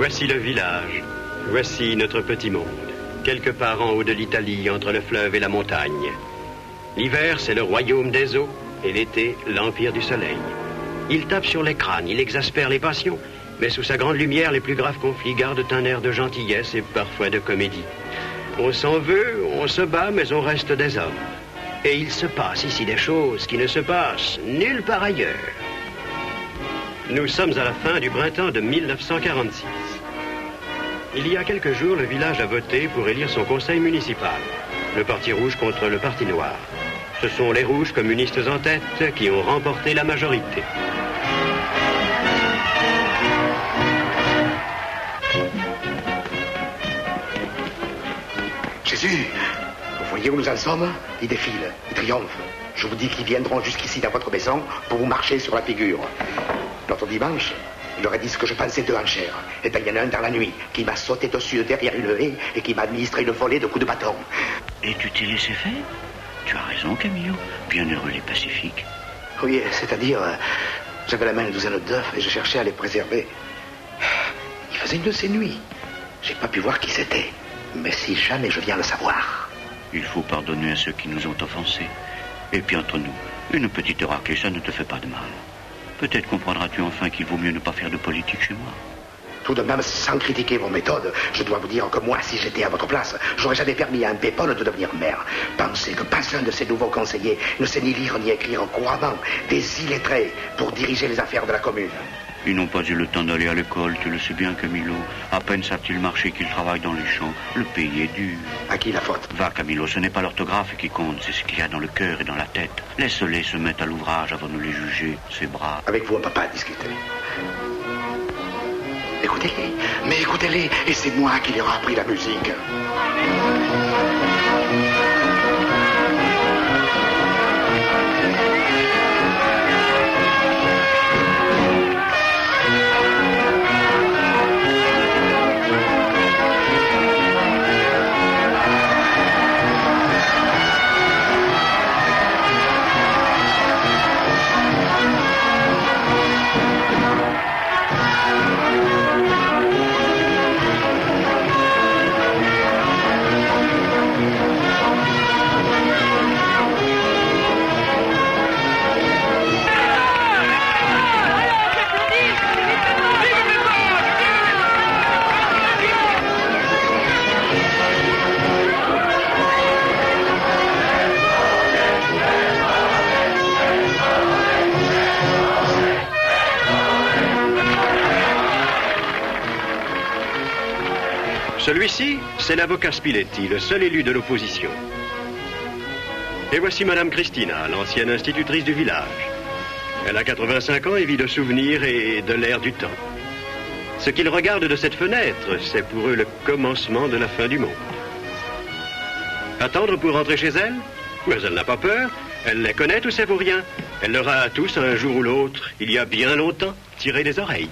Voici le village. Voici notre petit monde. Quelque part en haut de l'Italie, entre le fleuve et la montagne. L'hiver, c'est le royaume des eaux, et l'été, l'empire du soleil. Il tape sur les crânes, il exaspère les passions, mais sous sa grande lumière, les plus graves conflits gardent un air de gentillesse et parfois de comédie. On s'en veut, on se bat, mais on reste des hommes. Et il se passe ici des choses qui ne se passent nulle part ailleurs. Nous sommes à la fin du printemps de 1946. Il y a quelques jours, le village a voté pour élire son conseil municipal. Le parti rouge contre le parti noir. Ce sont les rouges communistes en tête qui ont remporté la majorité. Jésus, vous voyez où nous en sommes? Ils défilent, ils triomphent. Je vous dis qu'ils viendront jusqu'ici dans votre maison pour vous marcher sur la figure. L'autre dimanche, il leur a dit ce que je pensais d'eux en chair. Et bien, il y en a un dans la nuit qui m'a sauté dessus derrière une haie et qui m'a administré une volée de coups de bâton. Et tu t'es laissé faire? Tu as raison, Camillo. Bienheureux les pacifiques. Oui, c'est-à-dire, j'avais la main une douzaine d'œufs et je cherchais à les préserver. Il faisait une de ces nuits. J'ai pas pu voir qui c'était. Mais si jamais je viens le savoir... Il faut pardonner à ceux qui nous ont offensés. Et puis entre nous, une petite raclée, ça ne te fait pas de mal. Peut-être comprendras-tu enfin qu'il vaut mieux ne pas faire de politique chez moi. Tout de même, sans critiquer vos méthodes, je dois vous dire que moi, si j'étais à votre place, j'aurais jamais permis à un pépone de devenir maire. Pensez que pas un de ces nouveaux conseillers ne sait ni lire ni écrire couramment, des illettrés pour diriger les affaires de la commune. Ils n'ont pas eu le temps d'aller à l'école, tu le sais bien, Camillo. À peine savent-ils marcher qu'ils travaillent dans les champs. Le pays est dur. À qui la faute? Va, Camillo, ce n'est pas l'orthographe qui compte, c'est ce qu'il y a dans le cœur et dans la tête. Laisse-les se mettre à l'ouvrage avant de les juger, c'est brave. Avec vous, on ne peut pas discuter. Écoutez-les, mais écoutez-les, et c'est moi qui leur ai appris la musique. Celui-ci, c'est l'avocat Spiletti, le seul élu de l'opposition. Et voici Madame Christina, l'ancienne institutrice du village. Elle a 85 ans et vit de souvenirs et de l'air du temps. Ce qu'ils regardent de cette fenêtre, c'est pour eux le commencement de la fin du monde. Attendre pour rentrer chez elle? Mais elle n'a pas peur. Elle les connaît tous ces vauriens. Elle leur a tous, un jour ou l'autre, il y a bien longtemps, tiré les oreilles.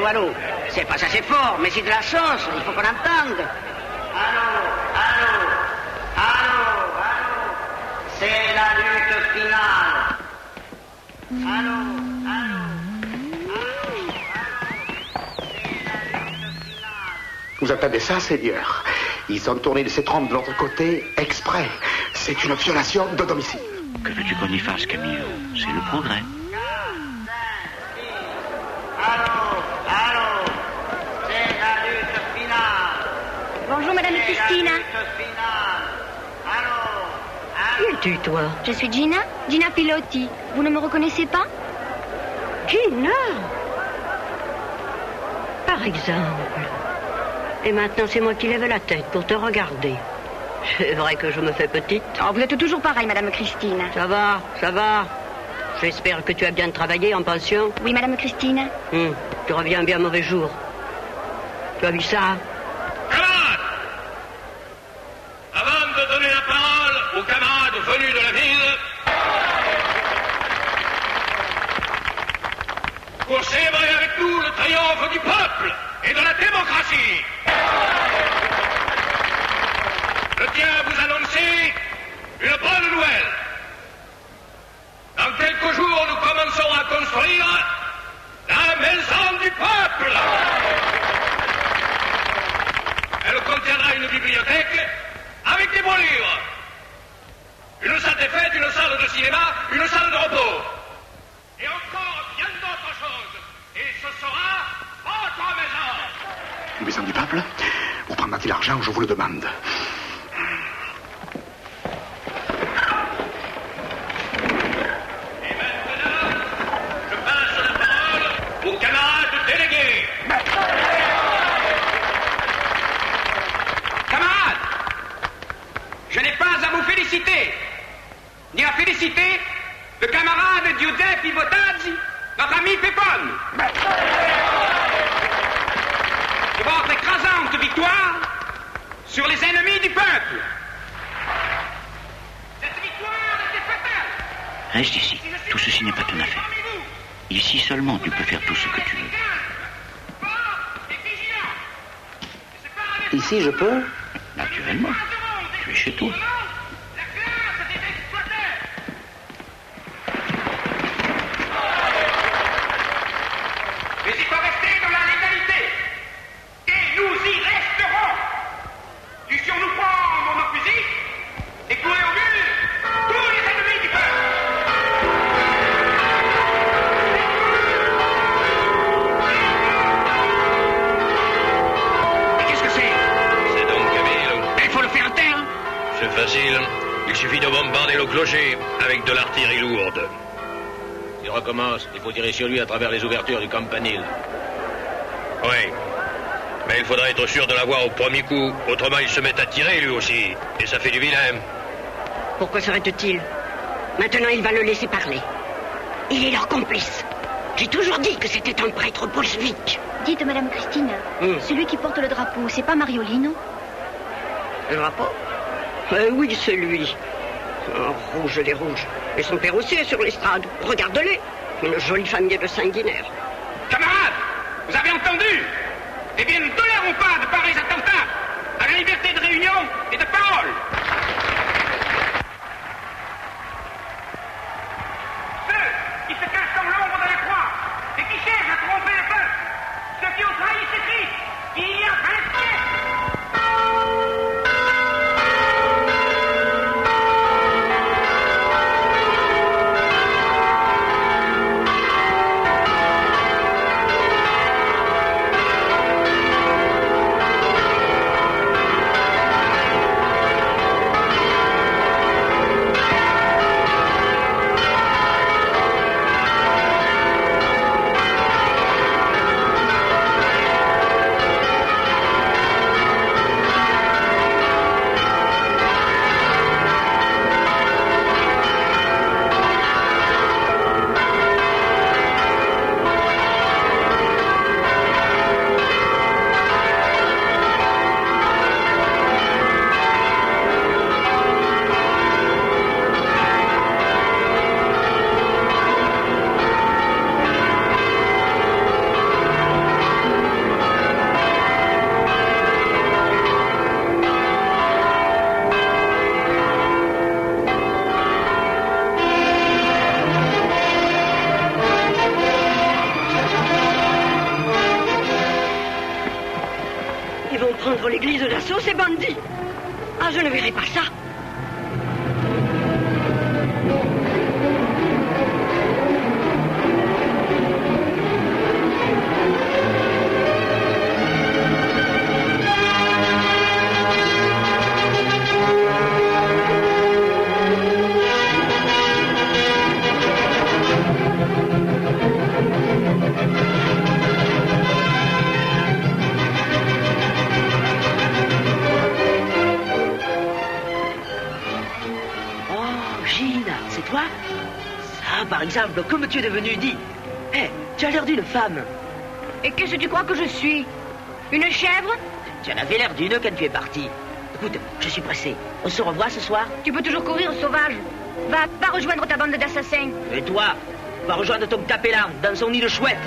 Allô, c'est pas assez fort, mais c'est de la chance, il faut qu'on entende. Allô, c'est la lutte finale. Allô, c'est la lutte finale. Vous entendez ça, Seigneur? Ils ont tourné de ces trompes de l'autre côté exprès. C'est une violation de domicile. Que veux-tu qu'on y fasse, Camillo? C'est le progrès. Bonjour, Madame Christina. Qui es-tu, toi? Je suis Gina Pilotti. Vous ne me reconnaissez pas? Gina? Par exemple. Et maintenant, c'est moi qui lève la tête pour te regarder. C'est vrai que je me fais petite. Oh, vous êtes toujours pareil, Madame Christine. Ça va. J'espère que tu as bien travaillé en pension. Oui, Madame Christine. Tu reviens bien mauvais jour. Tu as vu ça? Camarades! Avant de donner la parole aux camarades venus de la ville, pour célébrer avec nous le triomphe du peuple et de la démocratie, je tiens à vous annoncer une bonne nouvelle. peuple. Elle contiendra une bibliothèque avec des beaux livres. Une salle des fêtes, une salle de cinéma, une salle de repos. Et encore bien d'autres choses. Et ce sera votre maison. Une maison du peuple? Où prendra-t-il l'argent? Je vous le demande. Et maintenant, je passe la parole aux camarades délégués. Camarades, je n'ai pas à vous féliciter, ni à féliciter le camarade Giuseppe Botazzi, notre ami Pépone. De votre écrasante victoire sur les ennemis du peuple. Cette victoire était fatale. Reste ici. Tout ceci n'est pas ton affaire. Ici seulement, tu peux faire tout ce que tu veux. Ici, je peux? Naturellement. Tu es chez toi. Mais il faut rester dans la légalité. Et nous y resterons. Puissions-nous prendre nos fusils et courir au mur tous les ennemis du peuple. Mais qu'est-ce que c'est? C'est donc Camille. Il faut le faire taire. C'est facile. Il suffit de bombarder le clocher avec de l'artillerie lourde. Il recommence. Il faut tirer sur lui à travers les ouvertures du campanile. Oui. Mais il faudra être sûr de l'avoir au premier coup. Autrement, il se met à tirer lui aussi. Et ça fait du vilain. Pourquoi serait-il? Maintenant, il va le laisser parler. Il est leur complice. J'ai toujours dit que c'était un prêtre bolchevique. Dites, Madame Christine, celui qui porte le drapeau, c'est pas Mariolino? Le drapeau? Oui, c'est lui. Oh, rouge des rouges. Et son père aussi est sur l'estrade. Regarde-les. Une jolie famille de sanguinaires. Camarades, vous avez entendu? Eh bien, ne tolérons pas de pareils attentats à la liberté de réunion et de parole. Ceux qui se cachent dans l'ombre de la croix et qui cherchent à tromper le peuple, ceux qui ont trahi ce Christ, il y a 20 siècles. Prendre l'église d'assaut, ces bandits. Ah, je ne verrai pas ça. Par exemple, comme tu es devenu dit. Hé, tu as l'air d'une femme. Et qu'est-ce que tu crois que je suis? Une chèvre? Tu en avais l'air d'une quand tu es parti. Écoute, je suis pressé. On se revoit ce soir? Tu peux toujours courir, sauvage. Va rejoindre ta bande d'assassins. Et toi, va rejoindre ton capellan dans son nid de chouette.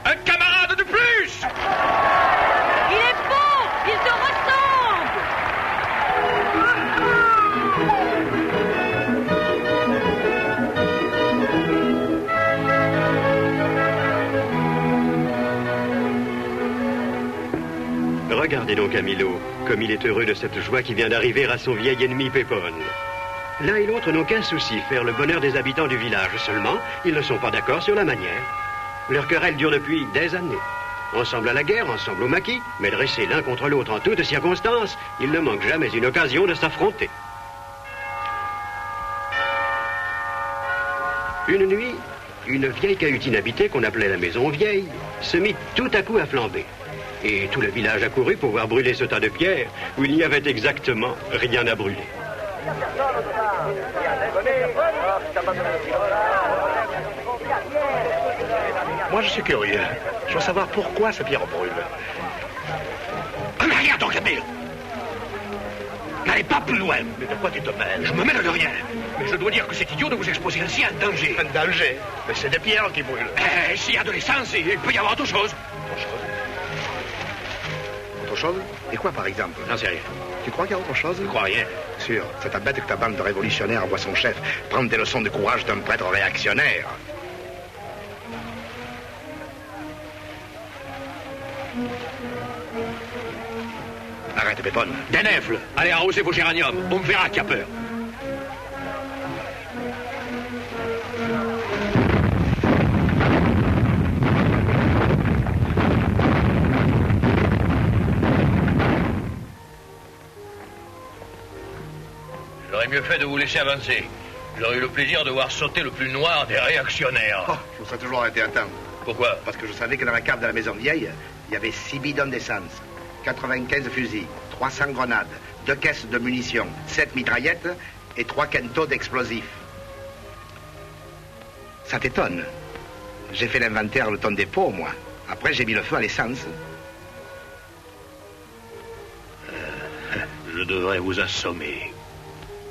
Un camarade du Regardez donc Camillo, comme il est heureux de cette joie qui vient d'arriver à son vieil ennemi Pépone. L'un et l'autre n'ont qu'un souci, faire le bonheur des habitants du village. Seulement, ils ne sont pas d'accord sur la manière. Leur querelle dure depuis des années. Ensemble à la guerre, ensemble au maquis, mais dressés l'un contre l'autre en toutes circonstances, ils ne manquent jamais une occasion de s'affronter. Une nuit, une vieille cahute inhabitée qu'on appelait la maison vieille se mit tout à coup à flamber. Et tout le village accourut pour voir brûler ce tas de pierres où il n'y avait exactement rien à brûler. Moi, je suis curieux. Je veux savoir pourquoi ces pierres brûlent. Rien donc, Camille. N'allez pas plus loin. Mais de quoi tu te mêles? Je me mêle de rien. Mais je dois dire que c'est idiot de vous exposer ainsi à un danger. Un danger? Mais c'est des pierres qui brûlent. S'il y a de l'essence, il peut y avoir autre chose. Autre chose? Et quoi, par exemple? J'en sais rien. Tu crois qu'il y a autre chose? Je crois rien. Sûr, c'est à bête que ta bande de révolutionnaires voit son chef prendre des leçons de courage d'un prêtre réactionnaire. Arrête, Pépone. Des nèfles. Allez arroser vos géraniums. On me verra qui a peur. J'aurais mieux fait de vous laisser avancer. J'aurais eu le plaisir de voir sauter le plus noir des réactionnaires. Oh, je vous serais toujours arrêté à temps. Pourquoi? Parce que je savais que dans la cave de la maison vieille, il y avait 6 bidons d'essence, 95 fusils, 300 grenades, 2 caisses de munitions, 7 mitraillettes et 3 quintaux d'explosifs. Ça t'étonne? J'ai fait l'inventaire le ton des pots, moi. Après, j'ai mis le feu à l'essence. Je devrais vous assommer.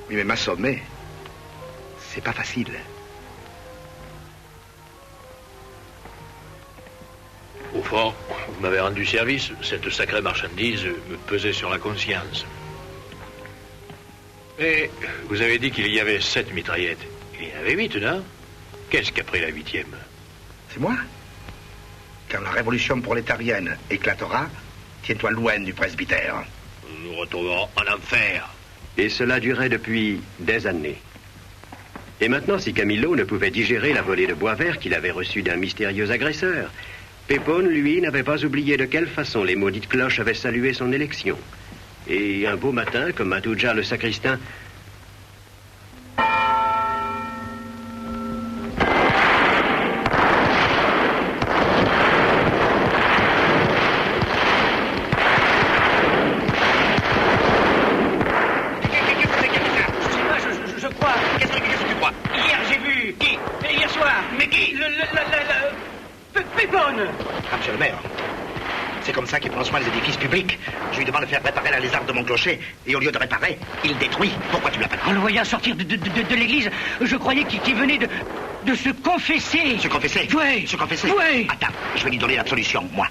Oui, mais m'assommer, c'est pas facile. Au fond, vous m'avez rendu service. Cette sacrée marchandise me pesait sur la conscience. Et vous avez dit qu'il y avait 7 mitraillettes. Il y en avait 8, non? Qu'est-ce qui a pris la 8e? C'est moi? Quand la révolution prolétarienne éclatera, tiens-toi loin du presbytère. Nous retournerons en enfer. Et cela durait depuis des années. Et maintenant, si Camillo ne pouvait digérer la volée de bois vert qu'il avait reçue d'un mystérieux agresseur, Pépone, lui, n'avait pas oublié de quelle façon les maudites cloches avaient salué son élection. Et un beau matin, comme Matuja le sacristain... Monsieur le maire, c'est comme ça qu'il prend soin des édifices publics. Je lui demande de faire réparer la lézarde de mon clocher, et au lieu de réparer, il détruit. Pourquoi tu l'appelles? En le voyant sortir de l'église, je croyais qu'il venait de se confesser. Se confesser? Oui. Se confesser? Oui. Attends, je vais lui donner l'absolution, moi.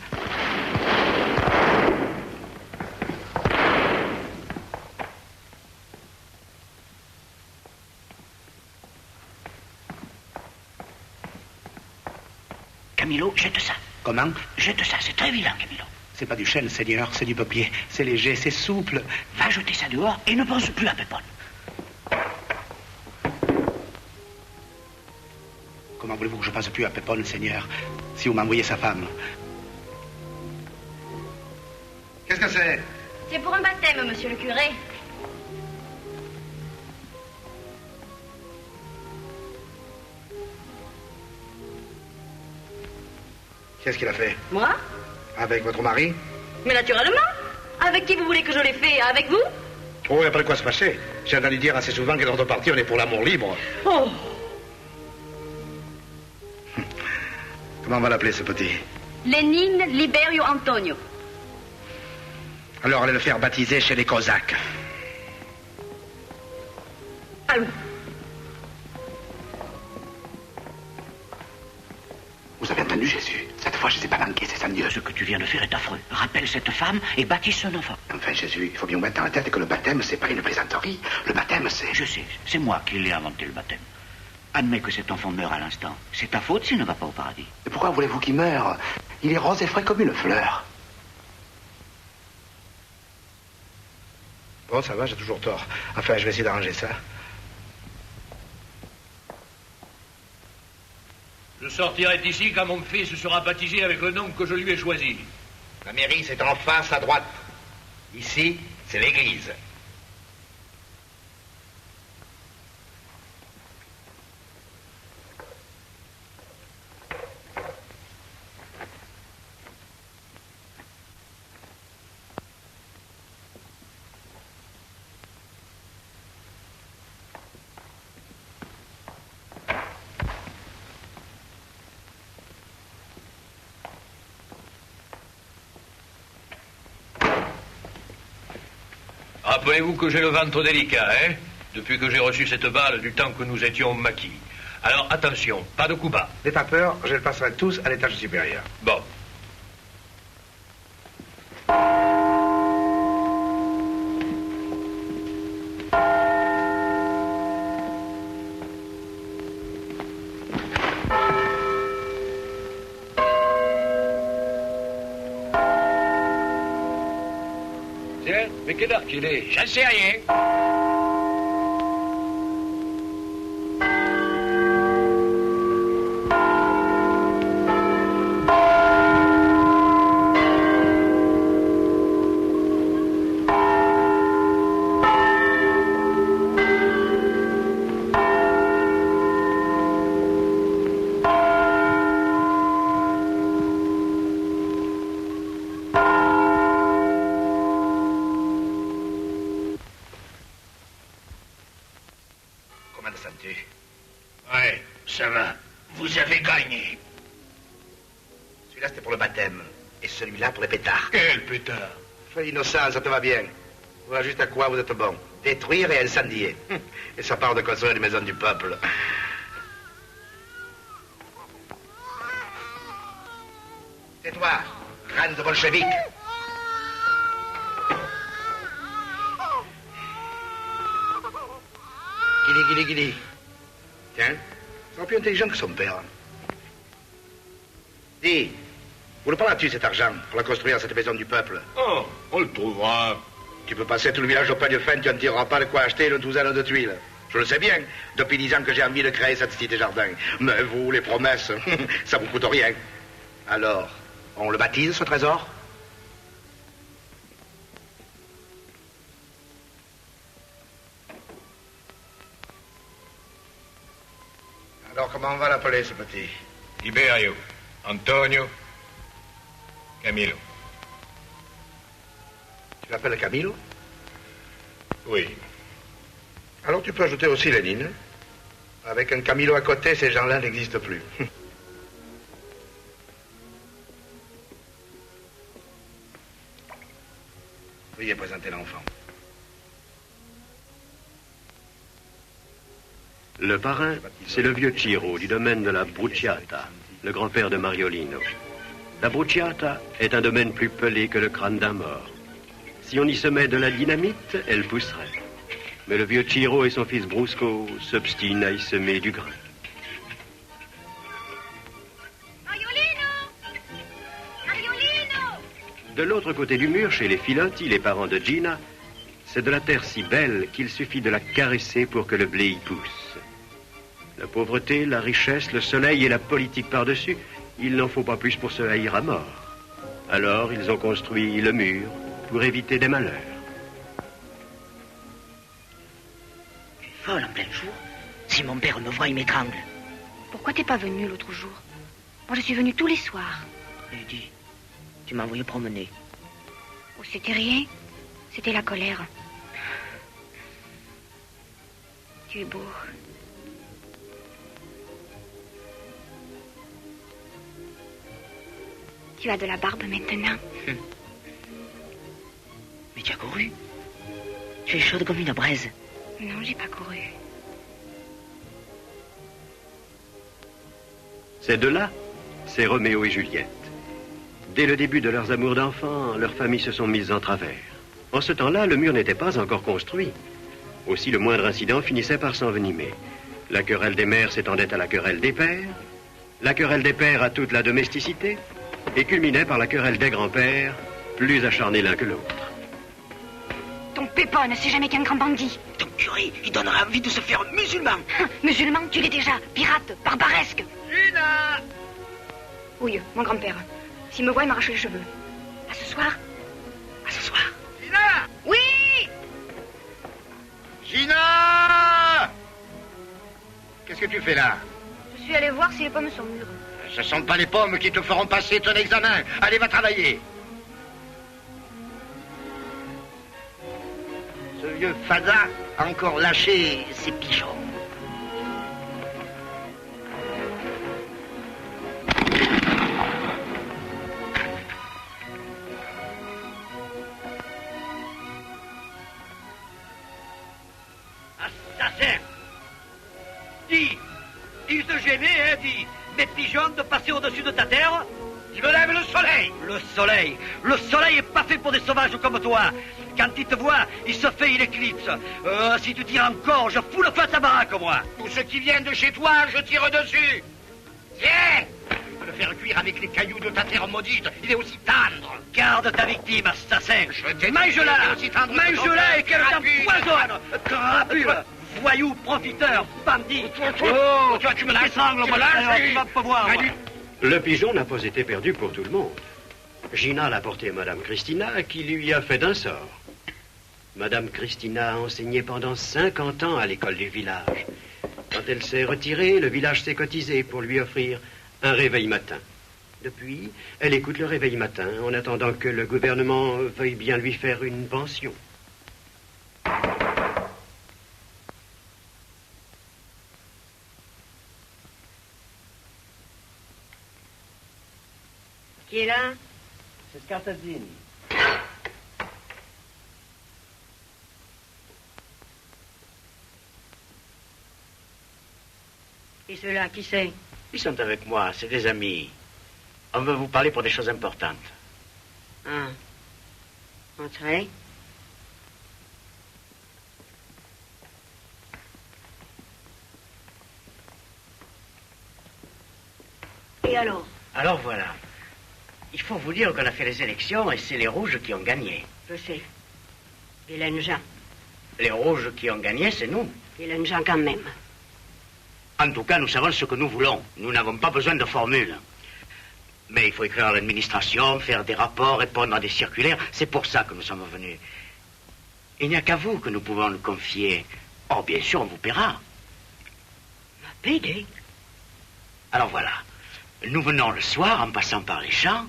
Camillo, jette ça. Comment? Jette ça, c'est très vilain, Camillo. C'est pas du chêne, Seigneur, c'est du papier. C'est léger, c'est souple. Va jeter ça dehors et ne pense plus à Pépone. Comment voulez-vous que je pense plus à Pépone, Seigneur, si vous m'envoyez sa femme? Qu'est-ce que c'est? C'est pour un baptême, monsieur le curé. Qu'est-ce qu'il a fait? Moi? Avec votre mari? Mais naturellement. Avec qui vous voulez que je l'ai fait? Avec vous? Oh, après quoi se fâcher? J'ai entendu dire assez souvent que dans notre parti, on est pour l'amour libre. Oh! Comment on va l'appeler, ce petit? Lénine Liberio Antonio. Alors, allez le faire baptiser chez les Cosaques. Allons. Vous avez entendu, Jésus? Cette fois, je ne sais pas manquer, c'est ça Dieu. Ce que tu viens de faire est affreux. Rappelle cette femme et baptise son enfant. Enfin, Jésus, il faut bien vous mettre dans la tête que le baptême, c'est pas une plaisanterie. Le baptême, c'est... Je sais, c'est moi qui l'ai inventé, le baptême. Admets que cet enfant meurt à l'instant. C'est ta faute s'il ne va pas au paradis. Et pourquoi voulez-vous qu'il meure? Il est rose et frais comme une fleur. Bon, ça va, j'ai toujours tort. Enfin, je vais essayer d'arranger ça. Je sortirai d'ici quand mon fils sera baptisé avec le nom que je lui ai choisi. La mairie, c'est en face à droite. Ici, c'est l'église. Rappelez-vous que j'ai le ventre délicat, hein? Depuis que j'ai reçu cette balle du temps que nous étions maquis. Alors attention, pas de coups bas. N'aie pas peur, je les passerai tous à l'étage supérieur. Bon. Tiens, mais quelle heure qu'il est? J'en sais rien. Comment te sens-tu? Ouais, ça va. Vous avez gagné. Celui-là, c'était pour le baptême. Et celui-là, pour les pétards. Quel pétard? Sois innocent, ça te va bien. Voilà juste à quoi vous êtes bon. Détruire et incendier. Et ça part de construire les maisons du peuple. Tais-toi, crâne de bolchevique. Guili. Tiens, c'est plus intelligent que son père. Dis, où le prends-tu cet argent pour la construire, cette maison du peuple? Oh, on le trouvera. Tu peux passer tout le village au peigne fin, tu n'en tireras pas de quoi acheter le douzaine de tuiles. Je le sais bien, depuis 10 ans que j'ai envie de créer cette cité jardin. Mais vous, les promesses, ça vous coûte rien. Alors, on le baptise, ce trésor? Alors, comment on va l'appeler, ce petit? Tiberio, Antonio, Camilo. Tu l'appelles Camilo? Oui. Alors tu peux ajouter aussi Lénine. Avec un Camilo à côté, ces gens-là n'existent plus. Veuillez présenter l'enfant. Le parrain, c'est le vieux Ciro du domaine de la Bruciata, le grand-père de Mariolino. La Bruciata est un domaine plus pelé que le crâne d'un mort. Si on y se met de la dynamite, elle pousserait. Mais le vieux Ciro et son fils Brusco s'obstinent à y semer du grain. De l'autre côté du mur, chez les Filotti, les parents de Gina, c'est de la terre si belle qu'il suffit de la caresser pour que le blé y pousse. La pauvreté, la richesse, le soleil et la politique par-dessus, il n'en faut pas plus pour se haïr à mort. Alors, ils ont construit le mur pour éviter des malheurs. Tu es folle en plein jour. Si mon père me voit, il m'étrangle. Pourquoi t'es pas venu l'autre jour? Moi, je suis venue tous les soirs. Lady, tu m'as envoyé promener. Oh, c'était rien. C'était la colère. Tu es beau. Tu as de la barbe maintenant. Mais tu as couru. Tu es chaude comme une braise. Non, j'ai pas couru. Ces deux-là, c'est Roméo et Juliette. Dès le début de leurs amours d'enfants, leurs familles se sont mises en travers. En ce temps-là, le mur n'était pas encore construit. Aussi, le moindre incident finissait par s'envenimer. La querelle des mères s'étendait à la querelle des pères, la querelle des pères à toute la domesticité, et culminait par la querelle des grands-pères, plus acharnés l'un que l'autre. Ton Pépone, c'est jamais qu'un grand bandit. Ton curé, il donnera envie de se faire musulman. Musulman, tu l'es déjà. Pirate, barbaresque. Gina! Oui, mon grand-père. S'il me voit, il m'arrache les cheveux. À ce soir? À ce soir. Gina! Oui! Gina! Qu'est-ce que tu fais là? Je suis allée voir si les pommes sont mûres. Ce sont pas les pommes qui te feront passer ton examen. Allez, va travailler. Ce vieux fada a encore lâché ses pigeons. Assassin! Dis! Dis de gêner, hein, dis! Mes pigeons de passer au-dessus de ta terre? Il me lève le soleil! Le soleil! Le soleil est pas fait pour des sauvages comme toi! Quand il te voit, il se fait une éclipse. Si tu tires encore, je fous le feu à ta baraque, moi! Tout ce qui vient de chez toi, je tire dessus. Tiens! Je peux le faire cuire avec les cailloux de ta terre maudite. Il est aussi tendre. Garde ta victime, assassin! Je t'ai Mange-la! aussi tendre que ton Mange-la et père, qu'elle t'empoisonne! Crapule! Voyou, profiteur, bandit! Oh, toi, tu me lâches, tu me lâches, tu vas pas voir! Le pigeon n'a pas été perdu pour tout le monde. Gina l'a porté à Madame Christina, qui lui a fait d'un sort. Madame Christina a enseigné pendant 50 ans à l'école du village. Quand elle s'est retirée, le village s'est cotisé pour lui offrir un réveil matin. Depuis, elle écoute le réveil matin en attendant que le gouvernement veuille bien lui faire une pension. Qui est là? C'est Scartazzini. Et ceux-là, qui c'est? Ils sont avec moi, c'est des amis. On veut vous parler pour des choses importantes. Ah. Entrez. Et alors? Alors voilà. Il faut vous dire qu'on a fait les élections et c'est les rouges qui ont gagné. Je sais. Hélène Jean. Les rouges qui ont gagné, c'est nous. Hélène Jean quand même. En tout cas, nous savons ce que nous voulons. Nous n'avons pas besoin de formules. Mais il faut écrire à l'administration, faire des rapports, répondre à des circulaires. C'est pour ça que nous sommes venus. Il n'y a qu'à vous que nous pouvons le confier. Oh, bien sûr, on vous paiera. M'a payé? Alors voilà. Nous venons le soir en passant par les champs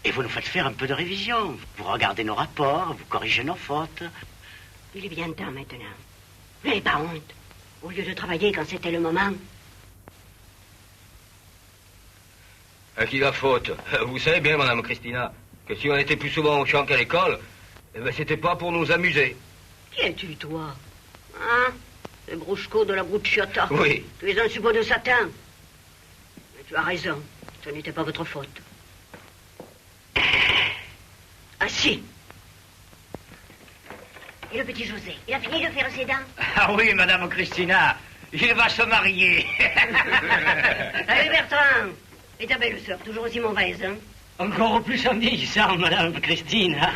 et vous nous faites faire un peu de révision. Vous regardez nos rapports, vous corrigez nos fautes. Il est bien temps maintenant. Vous n'avez pas honte? Au lieu de travailler quand c'était le moment. À qui la faute? Vous savez bien, Madame Christina, que si on était plus souvent au champ qu'à l'école, eh ben, c'était pas pour nous amuser. Qui es-tu, toi? Hein? Le brouchko de la Brucciota. Oui. Tu es un suppôt de Satan. Mais tu as raison. Ce n'était pas votre faute. Ah si. Et le petit José, il a fini de faire ses dents? Ah oui, Madame Christina, il va se marier. Allez, Bertrand. Et ta belle-sœur, toujours aussi mauvaise, hein? Encore plus en vieillissant, Madame Christina.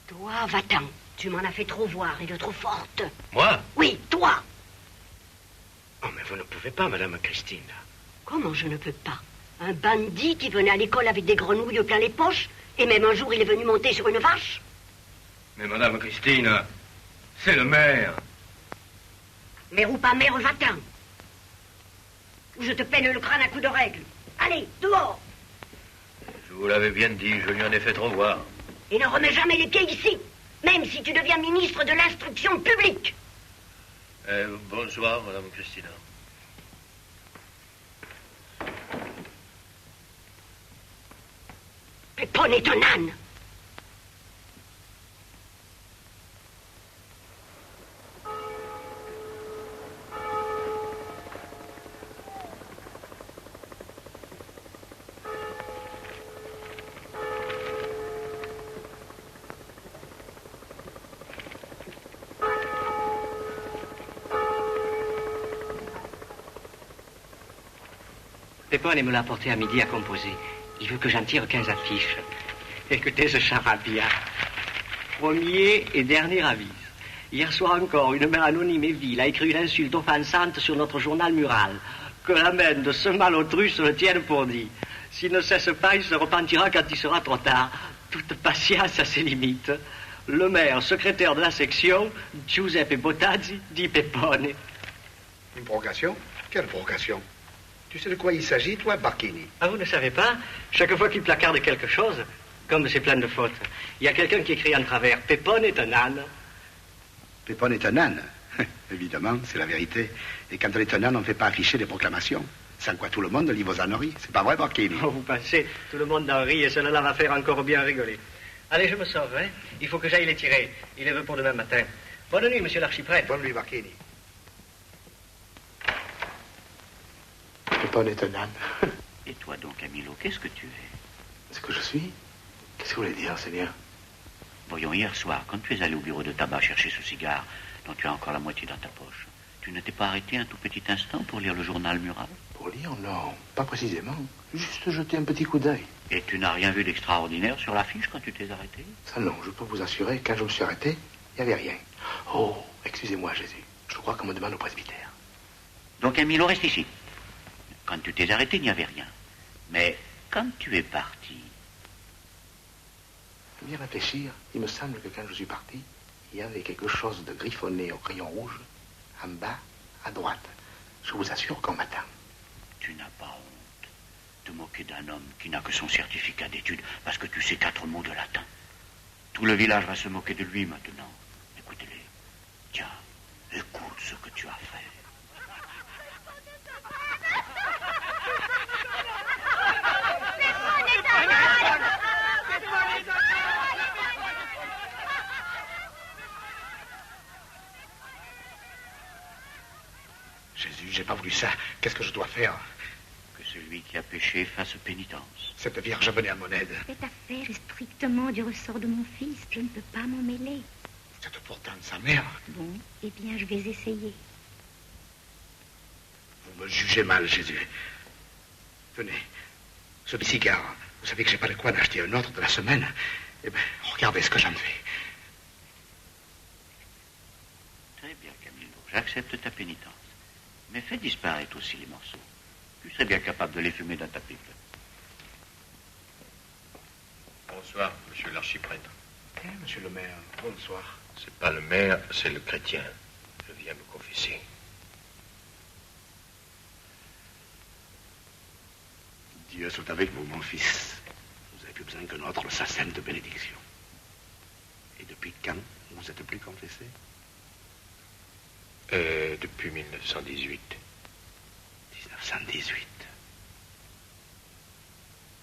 Toi, va-t'en. Tu m'en as fait trop voir et de trop forte. Moi? Oui, toi. Oh, mais vous ne pouvez pas, Madame Christine. Comment je ne peux pas? Un bandit qui venait à l'école avec des grenouilles plein les poches, et même un jour il est venu monter sur une vache. Mais Madame Christine, c'est le maire. Mère ou pas mère, va-t'en. Ou je te peine le crâne à coups de règle. Allez, dehors. Je vous l'avais bien dit, je lui en ai fait trop voir. Et ne remets jamais les pieds ici, même si tu deviens ministre de l'instruction publique. Bonsoir, Madame Christina. Pépone est un âne. Pépone me l'a apporté à midi à composer. Il veut que j'en tire 15 affiches. Écoutez ce charabia. Premier et dernier avis. Hier soir encore, une mère anonyme et vile a écrit une insulte offensante sur notre journal mural. Que la main de ce malautruche le tienne pour dit. S'il ne cesse pas, il se repentira quand il sera trop tard. Toute patience a ses limites. Le maire, secrétaire de la section, Giuseppe Bottazzi, dit Pepone. Une provocation? Quelle provocation? Tu sais de quoi il s'agit, toi, Barchini? Ah, vous ne savez pas? Chaque fois qu'il placarde quelque chose, comme c'est plein de fautes, il y a quelqu'un qui écrit en travers, Pepone est un âne. Pepone est un âne? Évidemment, c'est la vérité. Et quand on est un âne, on ne fait pas afficher des proclamations. Sans quoi tout le monde lit vos âneries. C'est pas vrai, Barchini? Oh, vous pensez, tout le monde en rit et cela va faire encore bien rigoler. Allez, je me sauve, hein? Il faut que j'aille les tirer. Il est heureux pour demain matin. Bonne nuit, monsieur l'archiprêtre. Bonne nuit, Barchini. Pepone est un âne. Et toi donc, Camillo, qu'est-ce que tu es? Ce que je suis? Qu'est-ce que vous voulez dire, Seigneur? Voyons, hier soir, quand tu es allé au bureau de tabac chercher ce cigare, dont tu as encore la moitié dans ta poche, tu ne t'es pas arrêté un tout petit instant pour lire le journal mural? Pour lire, non. Pas précisément. Juste jeter un petit coup d'œil. Et tu n'as rien vu d'extraordinaire sur l'affiche quand tu t'es arrêté? Ça, non. Je peux vous assurer, quand je me suis arrêté, il n'y avait rien. Oh, excusez-moi, Jésus. Je crois qu'on me demande au presbytère. Donc, Camillo, reste ici. Quand tu t'es arrêté, il n'y avait rien. Mais quand tu es parti... À bien réfléchir, il me semble que quand je suis parti, il y avait quelque chose de griffonné au crayon rouge, en bas, à droite. Je vous assure qu'on m'attend. Tu n'as pas honte de moquer d'un homme qui n'a que son certificat d'études parce que tu sais 4 mots de latin. Tout le village va se moquer de lui maintenant. Écoutez-les. Tiens, écoute ce que tu as fait. Jésus, j'ai pas voulu ça. Qu'est-ce que je dois faire? Que celui qui a péché fasse pénitence. Cette Vierge venait à mon aide. Cette affaire est strictement du ressort de mon fils. Je ne peux pas m'en mêler. C'est pourtant de sa mère. Bon, eh bien, je vais essayer. Vous me jugez mal, Jésus. Tenez, ce cigare. Vous savez que j'ai pas le quoi d'acheter un autre de la semaine. Eh bien, regardez ce que j'en fais. Très bien, Camillo. J'accepte ta pénitence. Mais fais disparaître aussi les morceaux. Tu serais bien capable de les fumer dans ta pipe. Bonsoir, monsieur l'archiprêtre. Monsieur le maire, bonsoir. C'est pas le maire, c'est le chrétien. Je viens me confesser. Dieu soit avec vous, mon fils. Vous avez plus besoin que notre sa sainte bénédiction. Et depuis quand vous êtes plus confessé? Depuis 1918. 1918.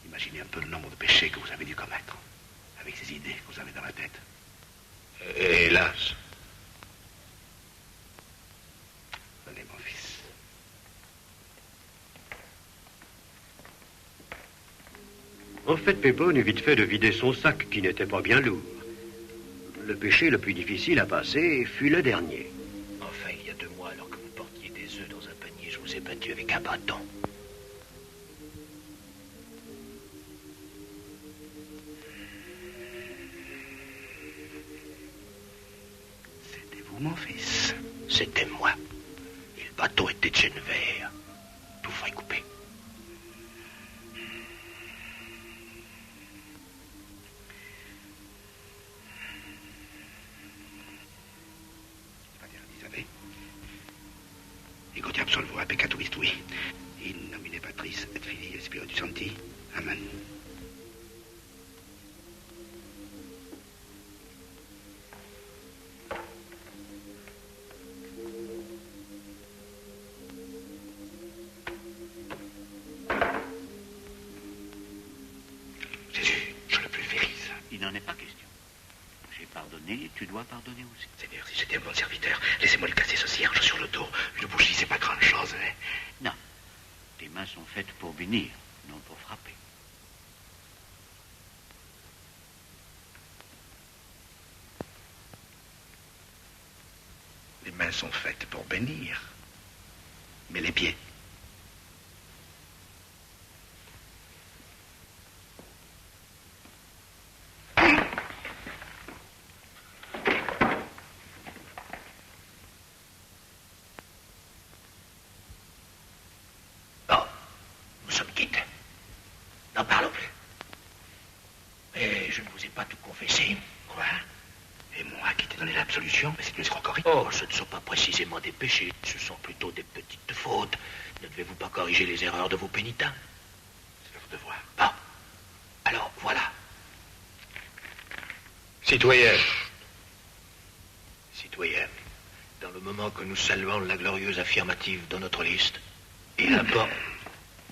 Imaginez un peu le nombre de péchés que vous avez dû commettre, avec ces idées que vous avez dans la tête. Hélas. Venez, mon fils. En fait, Pépone eut vite fait de vider son sac, qui n'était pas bien lourd. Le péché le plus difficile à passer fut le dernier. Enfin, il y a 2 mois, alors que vous portiez des œufs dans un panier, je vous ai battu avec un bâton. C'était vous, mon fils? C'était moi. Et le bâton était de chêne vert. Tout frais coupé. Ego ti absolvo a peccatobis tui. In nomine Patris et Filii et Spiritus Sancti. Amen. Jésus, je le pulvérise. Il n'en est pas question. J'ai pardonné, tu dois pardonner aussi. Seigneur, si j'étais un bon serviteur, laissez-moi le casser ce cierge sur le dos. Une bougie, c'est pas grand-chose, hein. Non. Tes mains sont faites pour bénir, non pour frapper. Les mains sont faites pour bénir. Mais les pieds? je ne vous ai pas tout confessé. Quoi? Et moi qui t'ai donné l'absolution, mais c'est une escroquerie. Oh, ce ne sont pas précisément des péchés, ce sont plutôt des petites fautes. Ne devez-vous pas corriger les erreurs de vos pénitents? C'est leur devoir. Bon. Alors, voilà. Citoyen. Citoyen, dans le moment que nous saluons la glorieuse affirmative dans notre liste, il importe...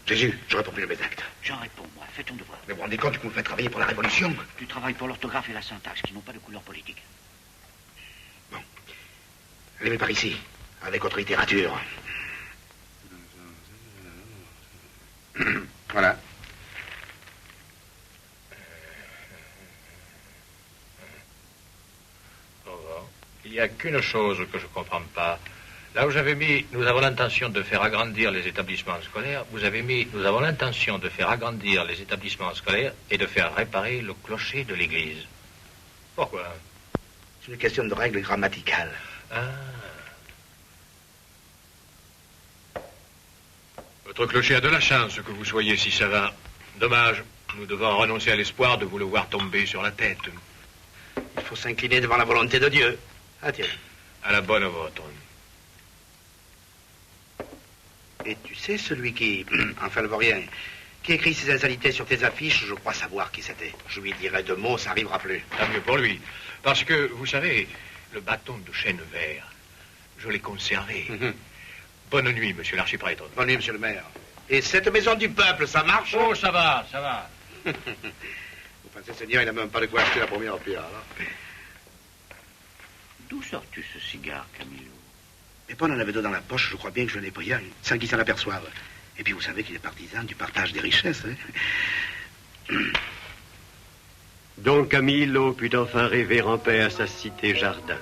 Jésus, je réponds plus de mes actes. J'en réponds, moi. Fais ton devoir. Mais vous vous rendez compte que vous me faites travailler pour la Révolution? Tu travailles pour l'orthographe et la syntaxe, qui n'ont pas de couleur politique. Bon. Allez par ici, avec votre littérature. Voilà. Il n'y a qu'une chose que je ne comprends pas. Là où j'avais mis, nous avons l'intention de faire agrandir les établissements scolaires, vous avez mis, nous avons l'intention de faire agrandir les établissements scolaires et de faire réparer le clocher de l'église. Pourquoi? C'est une question de règles grammaticales. Ah. Votre clocher a de la chance que vous soyez si savant. Dommage, nous devons renoncer à l'espoir de vous le voir tomber sur la tête. Il faut s'incliner devant la volonté de Dieu. Ah tiens. À la bonne vôtre. Et tu sais, celui qui, enfin le vaurien, qui écrit ces insanités sur tes affiches, je crois savoir qui c'était. Je lui dirai 2 mots, ça n'arrivera plus. Tant mieux pour lui. Parce que, vous savez, le bâton de chêne vert, je l'ai conservé. Bonne nuit, monsieur l'archiprêtre. Bonne nuit, monsieur le maire. Et cette maison du peuple, ça marche? Oh, ça va, ça va. Vous pensez, Seigneur, il n'a même pas de quoi acheter la première pierre, alors? D'où sors-tu ce cigare, Camillo? Mais Paul en avait 2 dans la poche, je crois bien que je l'ai pris sans qu'il s'en aperçoive. Et puis vous savez qu'il est partisan du partage des richesses, hein? Donc Camillo put enfin rêver en paix à sa cité-jardin.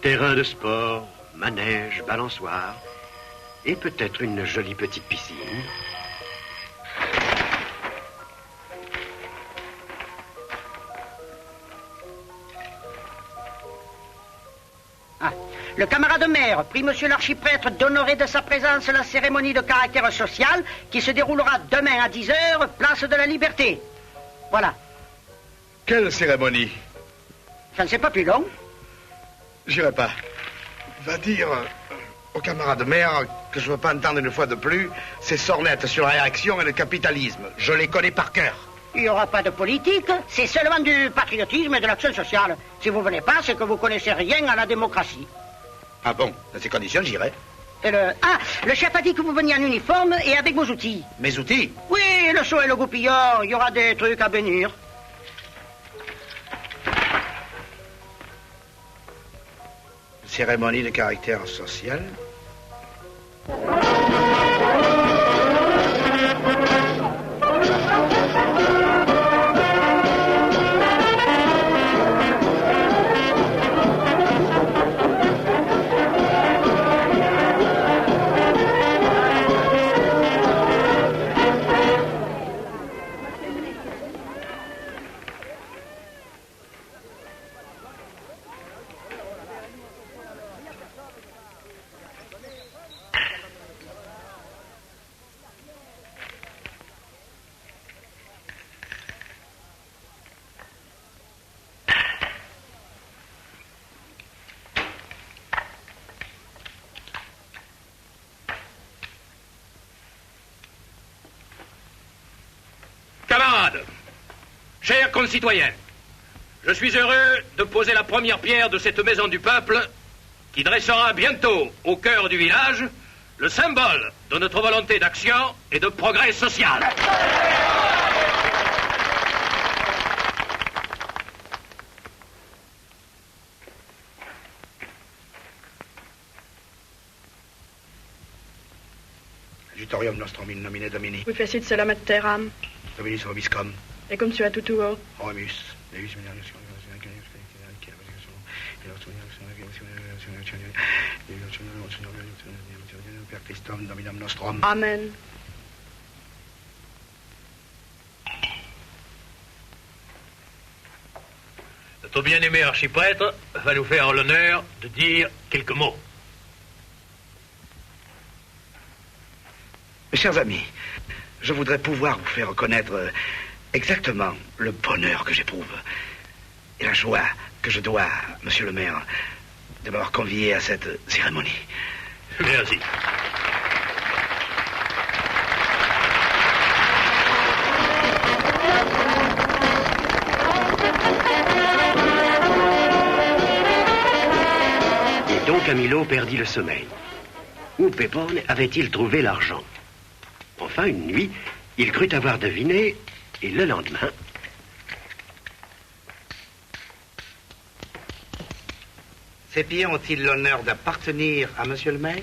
Terrain de sport, manège, balançoire, et peut-être une jolie petite piscine. Le camarade maire prie monsieur l'archiprêtre d'honorer de sa présence la cérémonie de caractère social qui se déroulera demain à 10h, place de la Liberté. Voilà. Quelle cérémonie? Ça ne c'est pas plus long. J'irai pas. Va dire au camarade maire que je veux pas entendre une fois de plus ces sornettes sur la réaction et le capitalisme. Je les connais par cœur. Il n'y aura pas de politique, c'est seulement du patriotisme et de l'action sociale. Si vous venez pas, c'est que vous connaissez rien à la démocratie. Ah bon, dans ces conditions, j'irai. Le chef a dit que vous veniez en uniforme et avec vos outils. Mes outils? Oui, le seau et le goupillon, il y aura des trucs à bénir. Cérémonie de caractère social. Camarades, chers concitoyens, je suis heureux de poser la première pierre de cette maison du peuple qui dressera bientôt au cœur du village le symbole de notre volonté d'action et de progrès social. Jutorium nostrum in nomine Domini. Qui fecit celam et terram. Dominus vobiscum. Et cum sua tutuo. Oremus. Deus per Christum Dominum nostrum. Amen. Notre bien-aimé archiprêtre va nous faire l'honneur de dire quelques mots. Mes chers amis, je voudrais pouvoir vous faire connaître exactement le bonheur que j'éprouve et la joie que je dois, monsieur le maire, de m'avoir convié à cette cérémonie. Merci. Et Don Camillo perdit le sommeil. Où Pepone avait-il trouvé l'argent? Enfin, une nuit, il crut avoir deviné, et le lendemain... Ces pieds ont-ils l'honneur d'appartenir à monsieur le maire?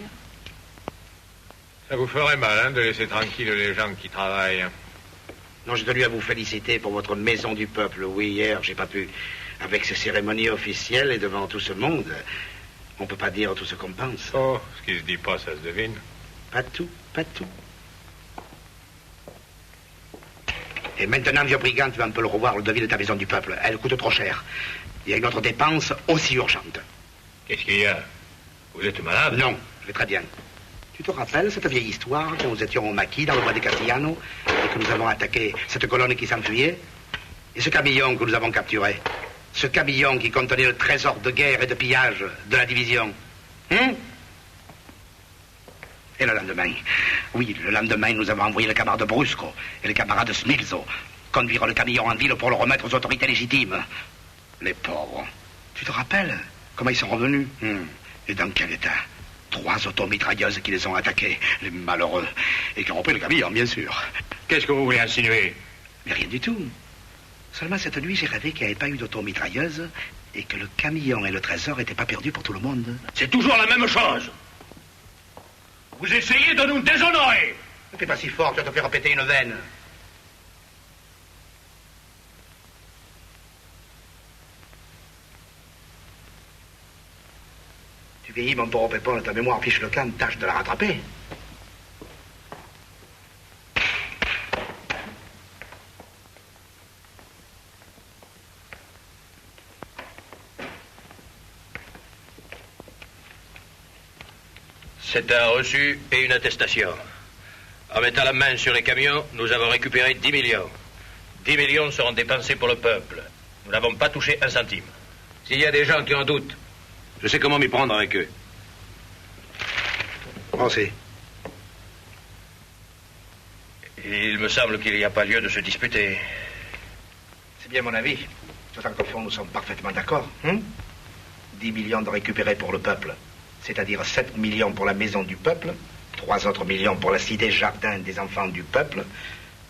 Ça vous ferait mal, hein, de laisser tranquilles les gens qui travaillent. Non, j'ai tenu à vous féliciter pour votre maison du peuple. Oui, hier, j'ai pas pu. Avec ces cérémonies officielles et devant tout ce monde, on peut pas dire tout ce qu'on pense. Oh, ce qui se dit pas, ça se devine. Pas tout, pas tout. Et maintenant, vieux brigand, tu vas un peu le revoir, le devis de ta maison du peuple. Elle coûte trop cher. Il y a une autre dépense aussi urgente. Qu'est-ce qu'il y a? Vous êtes malade? Non, je vais très bien. Tu te rappelles cette vieille histoire quand nous étions au maquis dans le bois de Castellano et que nous avons attaqué cette colonne qui s'enfuyait? Et ce camion que nous avons capturé? Ce camion qui contenait le trésor de guerre et de pillage de la division? Et le lendemain, oui, le lendemain, nous avons envoyé le camarade Brusco et le camarade Smilzo conduire le camion en ville pour le remettre aux autorités légitimes. Les pauvres. Tu te rappelles comment ils sont revenus? Et dans quel état? 3 automitrailleuses qui les ont attaqués, les malheureux, et qui ont repris le camion, bien sûr. Qu'est-ce que vous voulez insinuer? Mais rien du tout. Seulement cette nuit, j'ai rêvé qu'il n'y avait pas eu d'automitrailleuse et que le camion et le trésor n'étaient pas perdus pour tout le monde. C'est toujours la même chose. Vous essayez de nous déshonorer. Ne fais pas si fort, tu vas te faire péter une veine. Tu vieillis, mon pauvre Pépon, ta mémoire fiche le camp, tâche de la rattraper. C'est un reçu et une attestation. En mettant la main sur les camions, nous avons récupéré 10 millions. 10 millions seront dépensés pour le peuple. Nous n'avons pas touché un centime. S'il y a des gens qui en doutent, je sais comment m'y prendre avec eux. Pensez. Il me semble qu'il n'y a pas lieu de se disputer. C'est bien mon avis. Tout en fond, nous sommes parfaitement d'accord. 10 millions de récupérer pour le peuple. C'est-à-dire 7 millions pour la maison du peuple, 3 autres millions pour la cité jardin des enfants du peuple.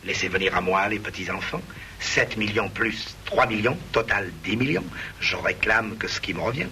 Laissez venir à moi les petits-enfants. 7 millions plus 3 millions, total 10 millions. Je réclame que ce qui me revient.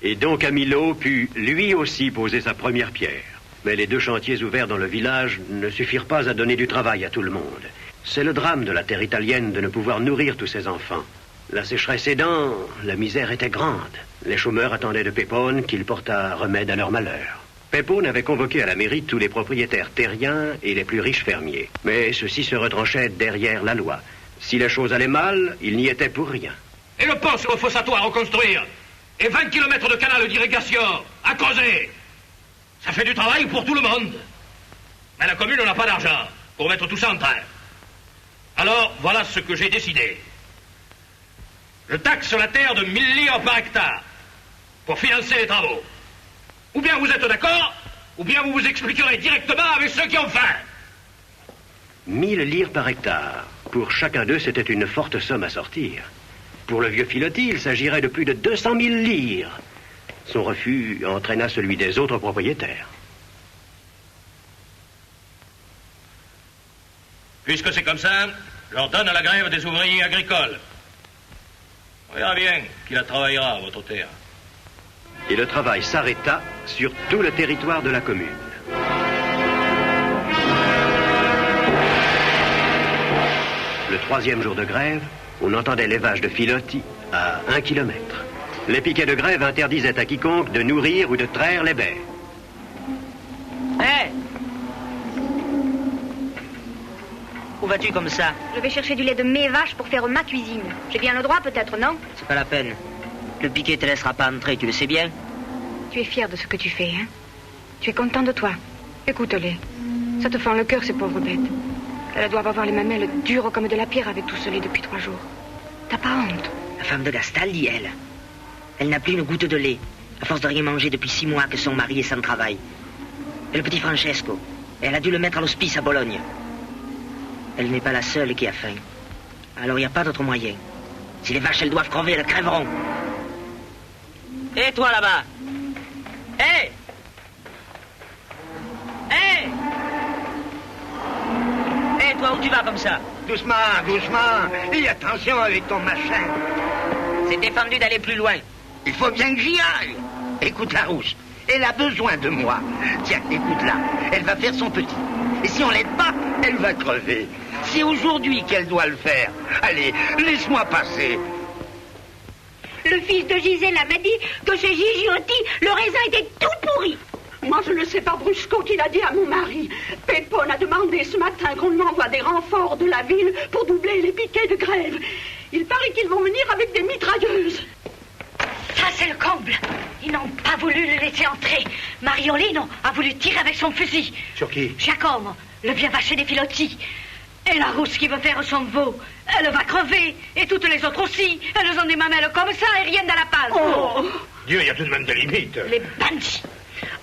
Et Don Camillo put lui aussi poser sa première pierre. Mais les 2 chantiers ouverts dans le village ne suffirent pas à donner du travail à tout le monde. C'est le drame de la terre italienne de ne pouvoir nourrir tous ses enfants. La sécheresse aidant, la misère était grande. Les chômeurs attendaient de Pepone qu'il portât remède à leur malheur. Pepone avait convoqué à la mairie tous les propriétaires terriens et les plus riches fermiers. Mais ceux-ci se retranchaient derrière la loi. Si les choses allaient mal, ils n'y étaient pour rien. Et le pont sur le Fossato à reconstruire. Et 20 kilomètres de canal d'irrigation à creuser. Ça fait du travail pour tout le monde. Mais la commune n'a pas d'argent pour mettre tout ça en train. Alors, voilà ce que j'ai décidé. Je taxe la terre de 1000 livres par hectare pour financer les travaux. Ou bien vous êtes d'accord, ou bien vous vous expliquerez directement avec ceux qui ont faim. 1000 livres par hectare. Pour chacun d'eux, c'était une forte somme à sortir. Pour le vieux Filotti, il s'agirait de plus de 200 000 livres. Son refus entraîna celui des autres propriétaires. Puisque c'est comme ça, je leur donne à la grève des ouvriers agricoles. On verra bien qui la travaillera, votre terre. Et le travail s'arrêta sur tout le territoire de la commune. Le 3e jour de grève, on entendait les vaches de Filotti à 1 kilomètre. Les piquets de grève interdisaient à quiconque de nourrir ou de traire les bêtes. Hé! Où vas-tu comme ça? Je vais chercher du lait de mes vaches pour faire ma cuisine. J'ai bien le droit, peut-être, non? C'est pas la peine. Le piquet te laissera pas entrer, tu le sais bien. Tu es fier de ce que tu fais, hein? Tu es content de toi. Écoute-les. Ça te fend le cœur, ces pauvres bêtes. Elles doivent avoir les mamelles dures comme de la pierre avec tout ce lait depuis 3 jours. T'as pas honte? La femme de Gastaldi, elle. Elle n'a plus une goutte de lait, à force de rien manger depuis 6 mois que son mari est sans travail. Et le petit Francesco, elle a dû le mettre à l'hospice à Bologne. Elle n'est pas la seule qui a faim. Alors il n'y a pas d'autre moyen. Si les vaches, elles doivent crever, elles crèveront. Hé, toi là-bas! Hé! Hé! Hé, toi, où tu vas comme ça? Doucement, doucement. Et attention avec ton machin. C'est défendu d'aller plus loin. Il faut bien que j'y aille. Écoute la rousse. Elle a besoin de moi. Tiens, écoute-la. Elle va faire son petit. Et si on l'aide pas, elle va crever. C'est aujourd'hui qu'elle doit le faire. Allez, laisse-moi passer. Le fils de Gisèle m'a dit que chez Gigiotti, le raisin était tout pourri. Moi, je ne sais pas Brusco qui l'a dit à mon mari. Pépone a demandé ce matin qu'on lui envoie des renforts de la ville pour doubler les piquets de grève. Il paraît qu'ils vont venir avec des mitrailleuses. Ça, c'est le comble. Ils n'ont pas voulu le laisser entrer. Mariolino a voulu tirer avec son fusil. Sur qui? Giacomo, le bien vaché des Filotti. Et la rousse qui veut faire son veau, elle va crever. Et toutes les autres aussi. Elles ont des mamelles comme ça et rien dans la palle. Oh. Dieu, il y a tout de même des limites. Les bandits.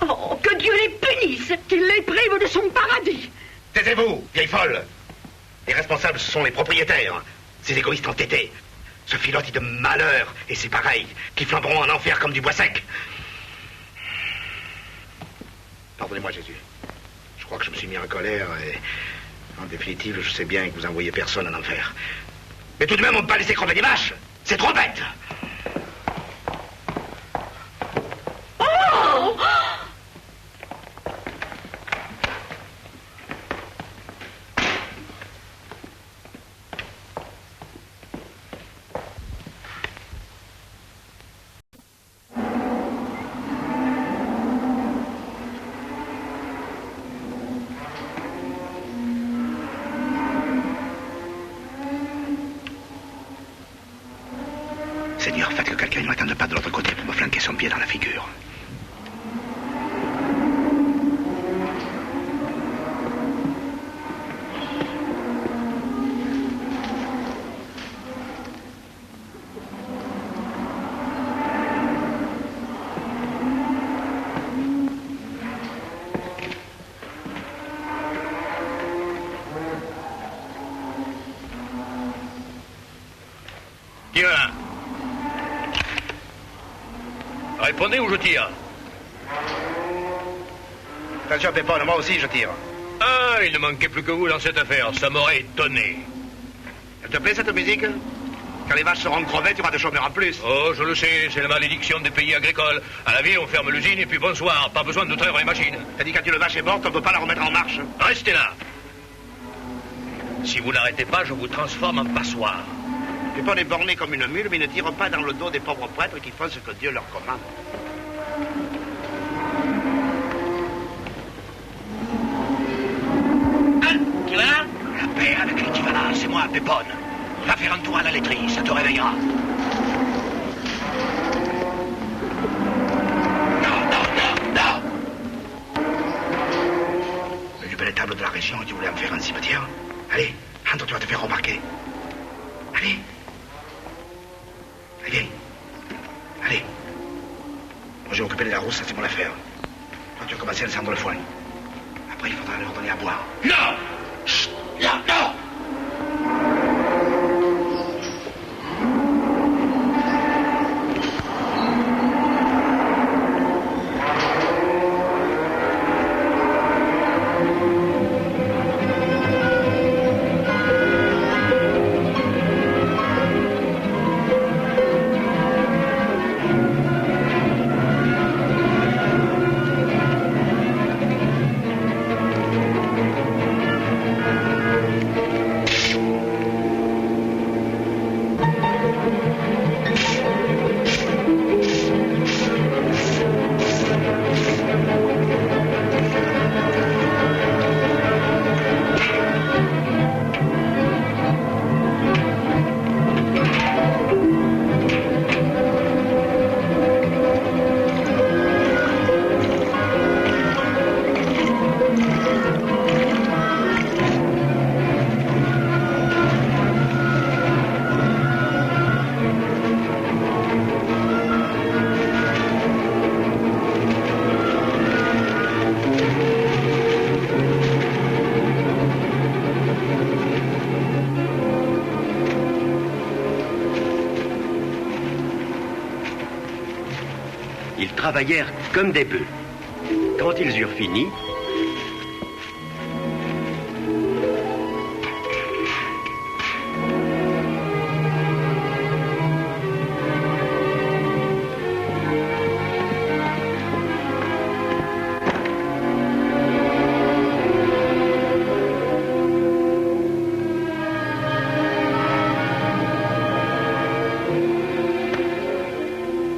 Oh, que Dieu les punisse, qu'il les prive de son paradis. Taisez-vous, vieille folle. Les responsables, ce sont les propriétaires. Ces égoïstes entêtés. Ce filotti de malheur, et c'est pareil, qui flamberont en enfer comme du bois sec. Pardonnez-moi, Jésus. Je crois que je me suis mis en colère et, en définitive, je sais bien que vous envoyez personne en enfer. Mais tout de même, on ne peut pas laisser crever des vaches. C'est trop bête. Oh! Seigneur, faites que quelqu'un ne m'attende pas de l'autre côté pour me flanquer son pied dans la figure. Qui va? Répondez ou je tire. Attention, Pépone, moi aussi je tire. Ah, il ne manquait plus que vous dans cette affaire. Ça m'aurait étonné. Elle te plaît cette musique? Quand les vaches seront crevées, tu auras des chômeurs en plus. Oh, je le sais, c'est la malédiction des pays agricoles. À la ville, on ferme l'usine et puis bonsoir. Pas besoin de traire les machines. T'as dit quand une vache est morte, on ne peut pas la remettre en marche. Restez là. Si vous n'arrêtez pas, je vous transforme en passoire. Pépone est borné comme une mule, mais ne tire pas dans le dos des pauvres prêtres qui font ce que Dieu leur commande. Tu vas là? La paix avec les Tivana, c'est moi, Pépone. Va faire un tour à la laiterie, ça te réveillera. Non. Le plus bel étable de la région et tu voulais en faire un cimetière? Allez, entre, tu vas te faire remarquer. Allez. Allez. Allez. Moi, j'ai occupé de la rousse, ça c'est mon affaire. Toi, tu as commencé à descendre le foin. Après, il faudra leur donner à boire. Non! Chut! Non! ils travaillèrent comme des bœufs. Quand ils eurent fini,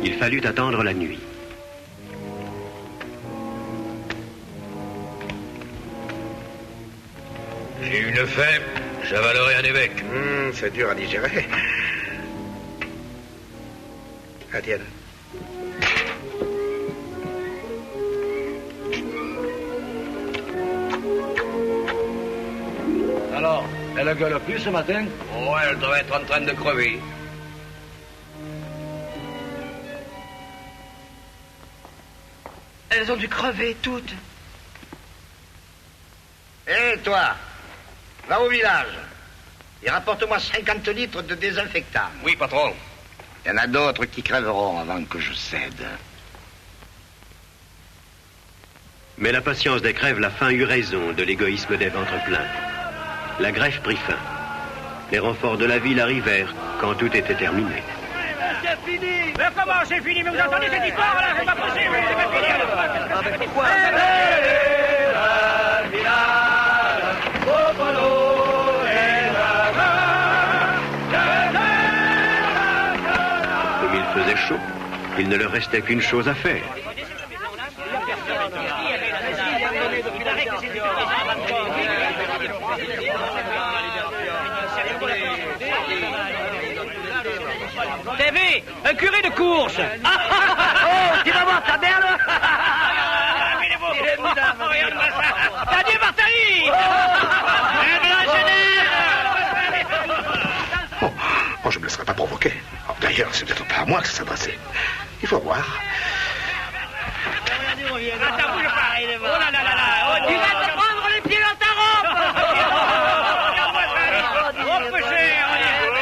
il fallut attendre la nuit. J'ai une faim, j'avalerai un évêque. C'est dur à digérer. Ah, tiens. Alors, elle gueule plus ce matin? Oh, elle doit être en train de crever. Elles ont dû crever toutes. Hé, toi, va au village et rapporte-moi 50 litres de désinfectant. Oui, patron. Il y en a d'autres qui crèveront avant que je cède. Mais la patience des crèves, la faim eut raison de l'égoïsme des ventres pleins. La greffe prit fin. Les renforts de la ville arrivèrent quand tout était terminé. C'est fini! Mais comment c'est fini? Mais vous entendez cette histoire là? C'est pas possible! C'est pas fini! Pourquoi? Comme il faisait chaud, il ne leur restait qu'une chose à faire. T'as vu? Un curé de course! Oh, tu vas voir ta merde! T'as dit Martali! Oh, je ne me laisserai pas provoquer. Oh, d'ailleurs, c'est peut-être pas à moi que ça s'est passé. Il faut voir. Attends, bouge pas! Oh là là là là! Oh, tu vas te prendre les pieds dans ta robe! Oh, peu cher!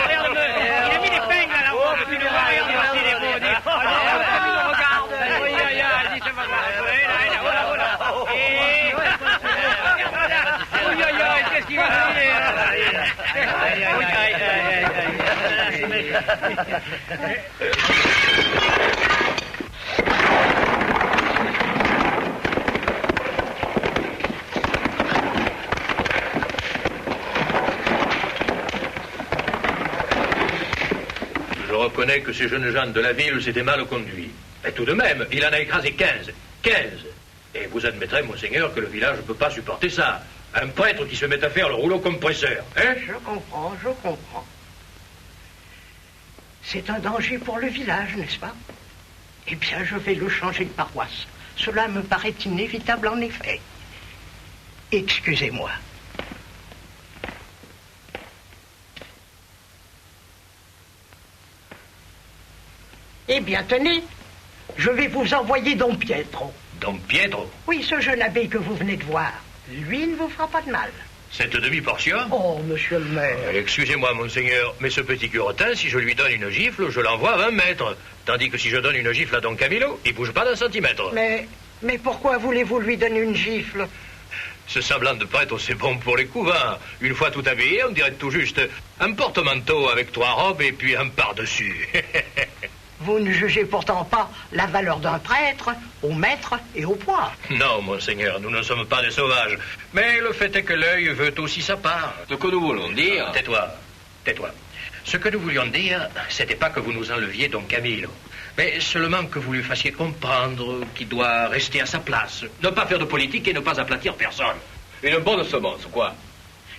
Regarde-le! Il a mis des peignes à la robe, tu le vois, regarde, voici les beaux, dis! Comme il me regarde! Aïe, aïe, aïe, dis, c'est pas grave! Oh là, oh là! Aïe, aïe, aïe, qu'est-ce qu'il va faire? Aïe, aïe, aïe, aïe, aïe! Je reconnais que ces jeunes gens de la ville s'étaient mal conduits. Mais tout de même, il en a écrasé 15. 15! Et vous admettrez, monseigneur, que le village ne peut pas supporter ça. Un prêtre qui se met à faire le rouleau compresseur, hein? Je comprends, je comprends. C'est un danger pour le village, n'est-ce pas? Eh bien, je vais le changer de paroisse. Cela me paraît inévitable, en effet. Excusez-moi. Eh bien, tenez, je vais vous envoyer Don Pietro. Don Pietro? Oui, ce jeune abbé que vous venez de voir. Lui ne vous fera pas de mal. Cette demi-portion? Oh, monsieur le maire. Excusez-moi, monseigneur, mais ce petit curetin, si je lui donne une gifle, je l'envoie à 20 mètres. Tandis que si je donne une gifle à Don Camillo, il bouge pas d'un centimètre. Mais pourquoi voulez-vous lui donner une gifle? Ce semblant de prêtre, c'est bon pour les couvents. Une fois tout habillé, on dirait tout juste un porte-manteau avec 3 robes et puis un par-dessus. Vous ne jugez pourtant pas la valeur d'un prêtre au mètre et au poids. Non, monseigneur, nous ne sommes pas des sauvages. Mais le fait est que l'œil veut aussi sa part. Ce que nous voulons dire... Tais-toi, tais-toi. Ce que nous voulions dire, c'était pas que vous nous enleviez Don Camillo, mais seulement que vous lui fassiez comprendre qu'il doit rester à sa place, ne pas faire de politique et ne pas aplatir personne. Une bonne semence, quoi?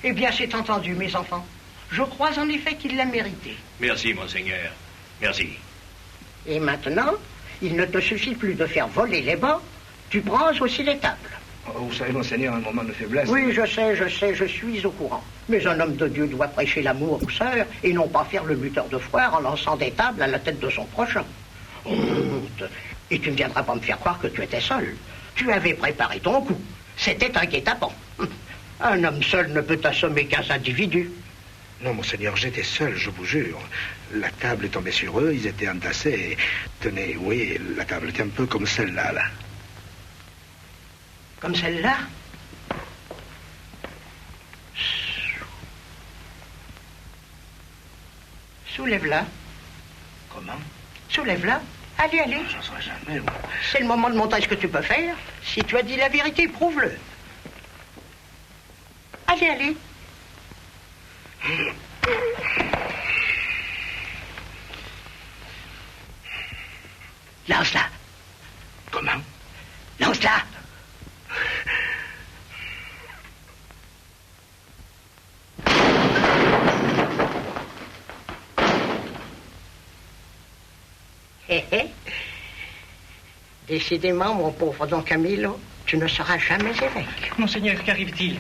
Eh bien, c'est entendu, mes enfants. Je crois en effet qu'il l'a mérité. Merci, monseigneur. Merci. Et maintenant, il ne te suffit plus de faire voler les bancs, tu prends aussi les tables. Vous savez, monseigneur, un moment de faiblesse... Oui, je sais, je suis au courant. Mais un homme de Dieu doit prêcher l'amour aux sœurs et non pas faire le buteur de foire en lançant des tables à la tête de son prochain. Honte. Et tu ne viendras pas me faire croire que tu étais seul. Tu avais préparé ton coup. C'était un guet-apens. Un homme seul ne peut assommer qu'un individu. Non, monseigneur, j'étais seul, je vous jure. La table est tombée sur eux, ils étaient entassés. Tenez, oui, la table était un peu comme celle-là, là. Comme celle-là? Soulève-la. Comment? Soulève-la. Allez, allez. J'en serai jamais, moi. C'est le moment de montrer ce que tu peux faire. Si tu as dit la vérité, prouve-le. Allez, allez. Lance-la. Comment? Lance-la. Hé, hé. Décidément, mon pauvre Don Camillo, tu ne seras jamais évêque. Monseigneur, qu'arrive-t-il?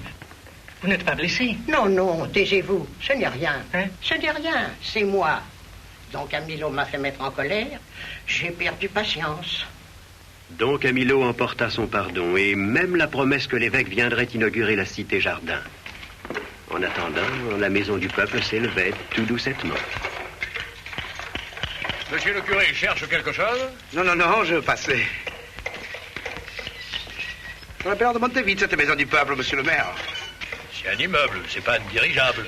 Vous n'êtes pas blessé? Non, non, taisez-vous. Ce n'est rien. Hein? Ce n'est rien. C'est moi. Don Camillo m'a fait mettre en colère. J'ai perdu patience. Don Camillo emporta son pardon et même la promesse que l'évêque viendrait inaugurer la cité-jardin. En attendant, la maison du peuple s'élevait tout doucettement. Monsieur le curé cherche quelque chose? Non, non, non, je passais. J'aurais peur de monter vite, cette maison du peuple, monsieur le maire. C'est un immeuble, c'est pas un dirigeable.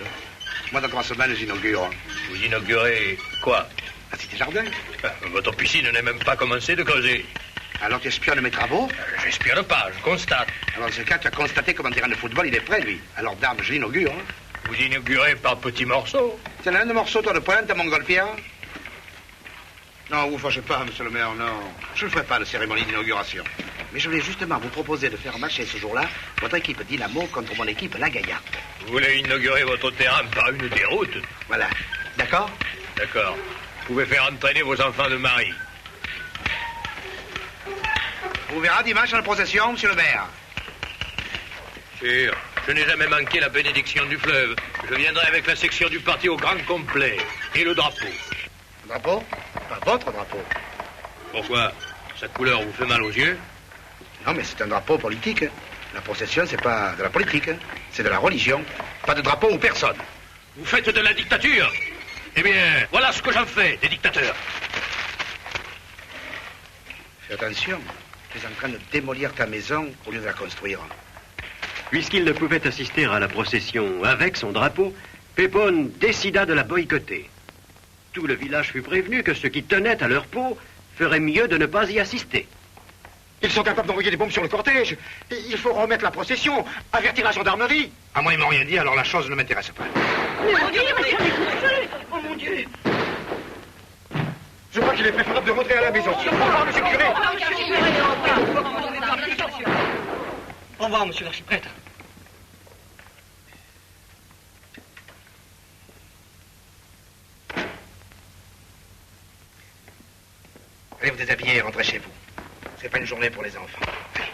Moi, dans 3 semaines, j'inaugure. Vous inaugurez quoi? La cité-jardin. Votre piscine n'est même pas commencée de creuser. Alors tu espionnes mes travaux? J'espionne pas, je constate. Alors dans ce cas, tu as constaté que mon terrain de football, il est prêt, lui. Alors dame, je l'inaugure. Hein. Vous inaugurez par petits morceaux? T'en as un de morceau, toi, de pointe, à montgolfière? Non, vous fâchez pas, monsieur le maire, non. Je ne ferai pas de cérémonie d'inauguration. Mais je voulais justement vous proposer de faire matcher ce jour-là votre équipe Dynamo contre mon équipe La Gaillarde. Vous voulez inaugurer votre terrain par une déroute? Voilà. D'accord? D'accord. Vous pouvez faire entraîner vos enfants de mari. On vous verra dimanche à la procession, monsieur le maire. Sûr. Je n'ai jamais manqué la bénédiction du fleuve. Je viendrai avec la section du parti au grand complet. Et le drapeau. Le drapeau? Pas votre drapeau. Pourquoi? Cette couleur vous fait mal aux yeux? Non, mais c'est un drapeau politique. La procession, c'est pas de la politique. C'est de la religion. Pas de drapeau ou personne. Vous faites de la dictature? Eh bien, voilà ce que j'en fais, des dictateurs. Fais attention. Tu es en train de démolir ta maison au lieu de la construire. Puisqu'il ne pouvait assister à la procession avec son drapeau, Pépone décida de la boycotter. Tout le village fut prévenu que ceux qui tenaient à leur peau feraient mieux de ne pas y assister. Ils sont capables d'envoyer des bombes sur le cortège. Il faut remettre la procession, avertir la gendarmerie. Ah, moi, ils m'ont rien dit, alors la chose ne m'intéresse pas. Mon Dieu, oh mon Dieu! Je crois qu'il est préférable de rentrer à la maison. Au revoir, monsieur le curé. Au revoir, monsieur l'archiprêtre. Allez vous déshabiller et rentrez chez vous. C'est pas une journée pour les enfants. Allez.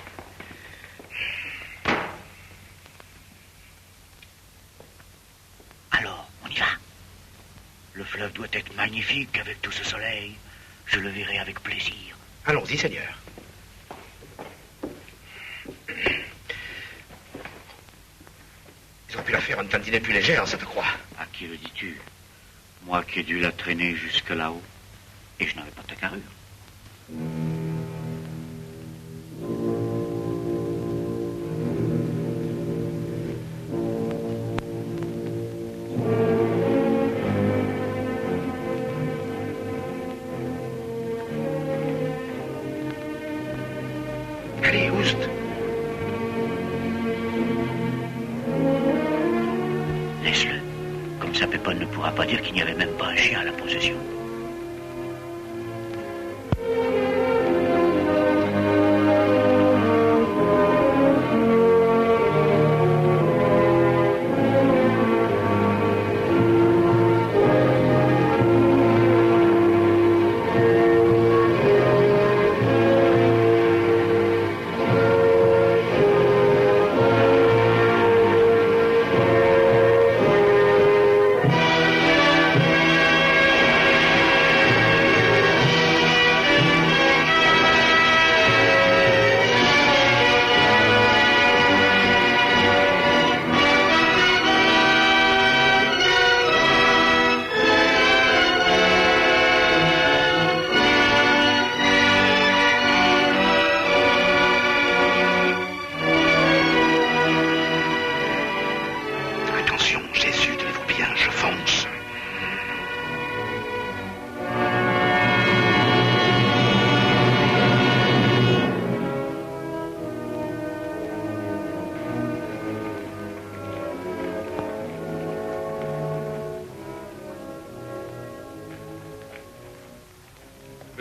Alors, on y va. Le fleuve doit être magnifique avec tout ce soleil. Je le verrai avec plaisir. Allons-y, Seigneur. Ils auraient pu la faire un tantinet plus légère, cette croix. À qui le dis-tu? Moi qui ai dû la traîner jusque là-haut. Et je n'avais pas ta carrure. Allez, oust. Laisse-le. Comme ça, Pépone ne pourra pas dire qu'il n'y avait même pas un chien à la procession.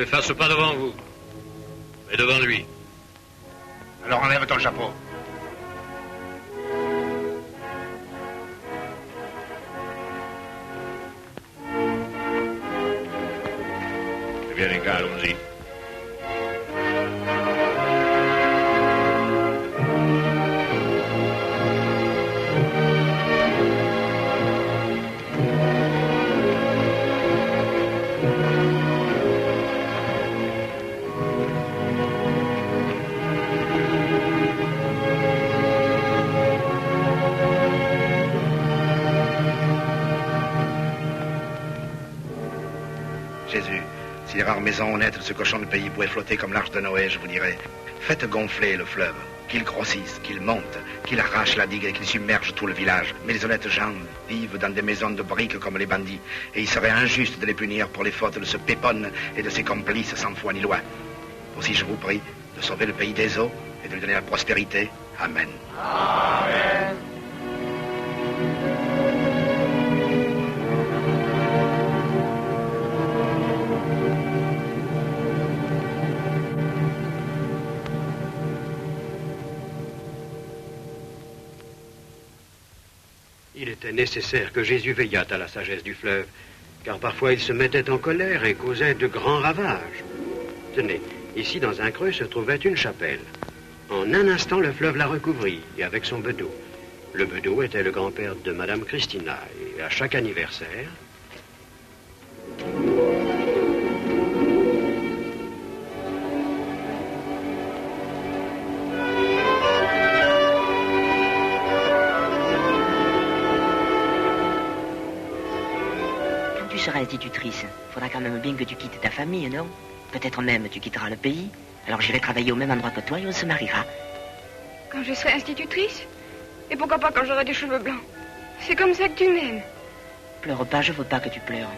Ne fasse pas devant vous, mais devant lui. Alors enlève ton chapeau. Eh bien, les gars, allons-y. Jésus, si les rares maisons honnêtes de ce cochon de pays pouvaient flotter comme l'arche de Noé, je vous dirais, faites gonfler le fleuve, qu'il grossisse, qu'il monte, qu'il arrache la digue et qu'il submerge tout le village. Mais les honnêtes gens vivent dans des maisons de briques comme les bandits, et il serait injuste de les punir pour les fautes de ce Pépone et de ses complices sans foi ni loi. Aussi je vous prie de sauver le pays des eaux et de lui donner la prospérité. Amen. Amen. Il était nécessaire que Jésus veillât à la sagesse du fleuve, car parfois il se mettait en colère et causait de grands ravages. Tenez, ici dans un creux se trouvait une chapelle. En un instant, le fleuve la recouvrit, et avec son bedeau. Le bedeau était le grand-père de Madame Christina, et à chaque anniversaire... Tu seras institutrice. Faudra quand même bien que tu quittes ta famille, non? Peut-être même tu quitteras le pays. Alors j'irai travailler au même endroit que toi et on se mariera. Quand je serai institutrice? Et pourquoi pas quand j'aurai des cheveux blancs? C'est comme ça que tu m'aimes. Pleure pas, je veux pas que tu pleures.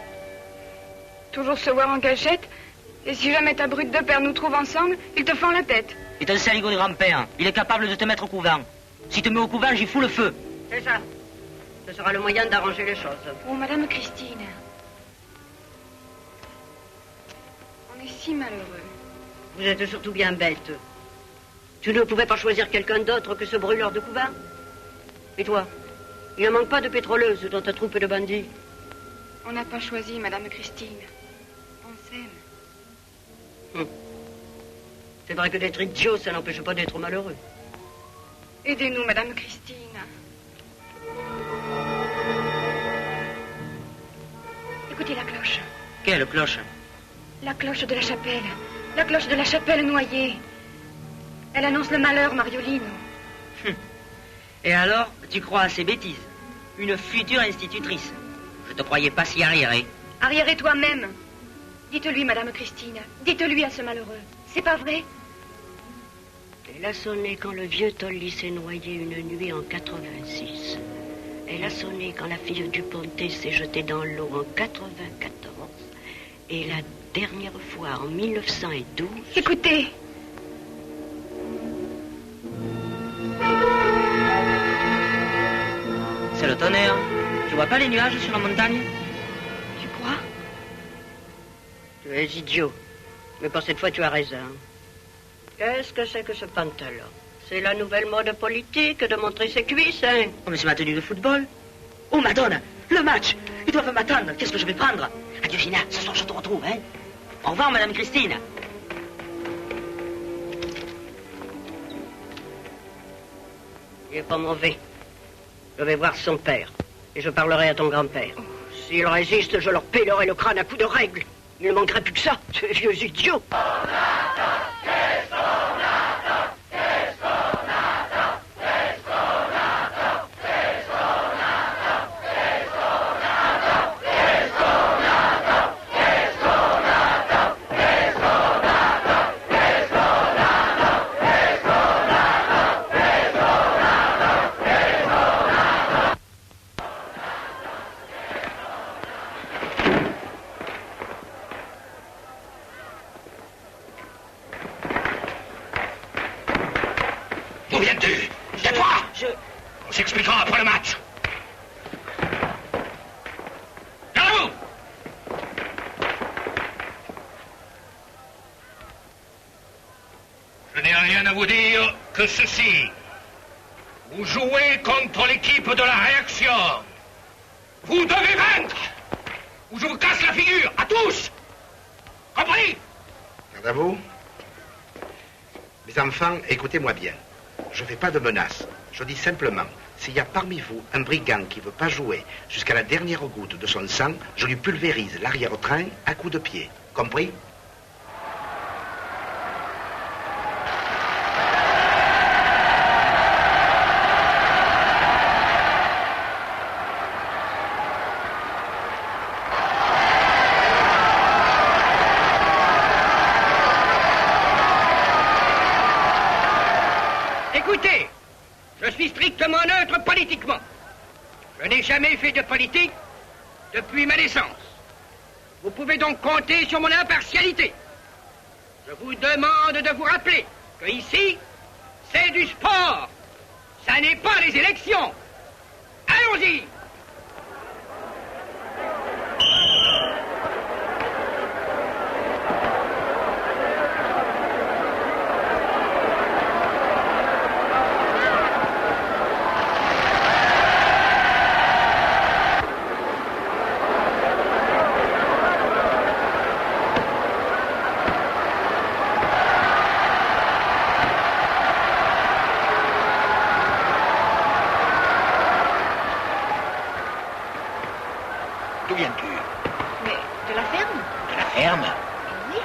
Toujours se voir en cachette. Et si jamais ta brute de père nous trouve ensemble, il te fend la tête. C'est un saligo de grand-père. Il est capable de te mettre au couvent. Si tu te mets au couvent, j'y fous le feu. C'est ça. Ce sera le moyen d'arranger les choses. Oh, Madame Christine. On est si malheureux. Vous êtes surtout bien bête. Tu ne pouvais pas choisir quelqu'un d'autre que ce brûleur de couvent? Et toi? Il ne manque pas de pétroleuses dans ta troupe de bandits. On n'a pas choisi, Madame Christine. On s'aime. C'est vrai que d'être idiot, ça n'empêche pas d'être malheureux. Aidez-nous, Madame Christine. Écoutez la cloche. Quelle cloche? La cloche de la chapelle. La cloche de la chapelle noyée. Elle annonce le malheur, Mariolino. Et alors, tu crois à ces bêtises? Une future institutrice. Je te croyais pas si arriérée. Arriérez toi-même. Dites-lui, Madame Christine. Dites-lui à ce malheureux. C'est pas vrai? Elle a sonné quand le vieux Tolly s'est noyé une nuit en 86. Elle a sonné quand la fille du Pontet s'est jetée dans l'eau en 94. Et la dernière fois en 1912... Écoutez. C'est le tonnerre. Tu vois pas les nuages sur la montagne? Tu crois? Tu es idiot. Mais pour cette fois, tu as raison. Qu'est-ce que c'est que ce pantalon? C'est la nouvelle mode politique de montrer ses cuisses, hein? Oh, mais c'est ma tenue de football. Oh, Madonna, le match. Ils doivent m'attendre. Qu'est-ce que je vais prendre? Adieu, Gina. Ce soir, je te retrouve, hein? Au revoir, Madame Christine. Il n'est pas mauvais. Je vais voir son père. Et je parlerai à ton grand-père. S'il résiste, je leur pélerai le crâne à coups de règle. Il ne manquerait plus que ça, ces vieux idiots. rien à vous dire que ceci. Vous jouez contre l'équipe de la réaction. Vous devez vaincre ou je vous casse la figure, à tous. Compris? Garde à vous. Mes enfants, écoutez-moi bien. Je ne fais pas de menaces. Je dis simplement, s'il y a parmi vous un brigand qui ne veut pas jouer jusqu'à la dernière goutte de son sang, je lui pulvérise l'arrière-train à coups de pied. Compris? Écoutez, je suis strictement neutre politiquement. Je n'ai jamais fait de politique depuis ma naissance. Vous pouvez donc compter sur mon impartialité. Je vous demande de vous rappeler que ici, c'est du sport. Ça n'est pas les élections. Allons-y. D'où viens-tu? Mais de la ferme? De la ferme? Oui.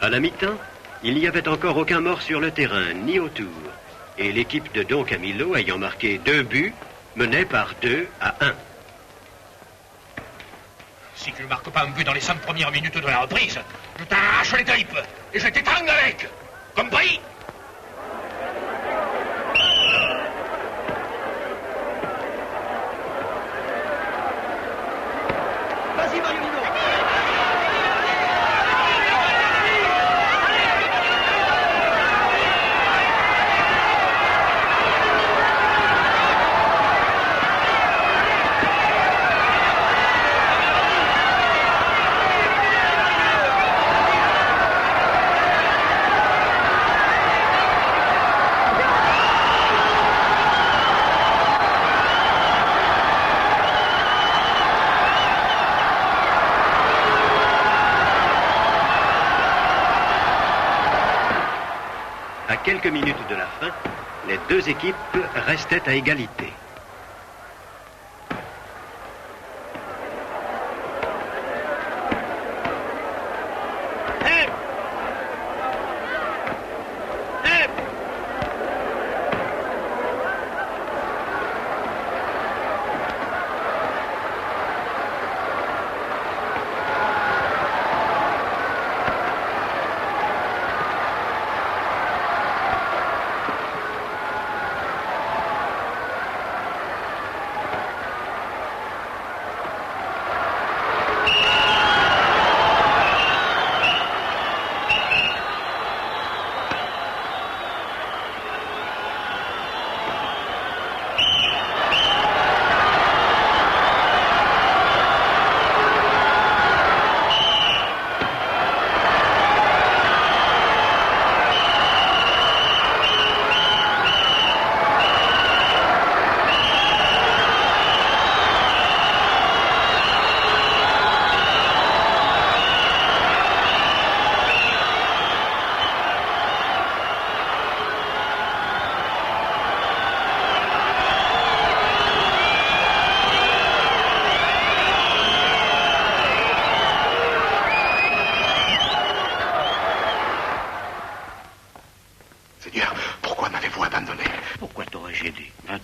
À la mi-temps, il n'y avait encore aucun mort sur le terrain, ni autour. Et l'équipe de Don Camillo, ayant marqué 2 buts, menait par 2-1. Si tu ne marques pas un but dans les 5 premières minutes de la reprise, je t'arrache les tripes et je t'étrangle avec. Compris? Vas-y, Mariano. À quelques minutes de la fin, les 2 équipes restaient à égalité.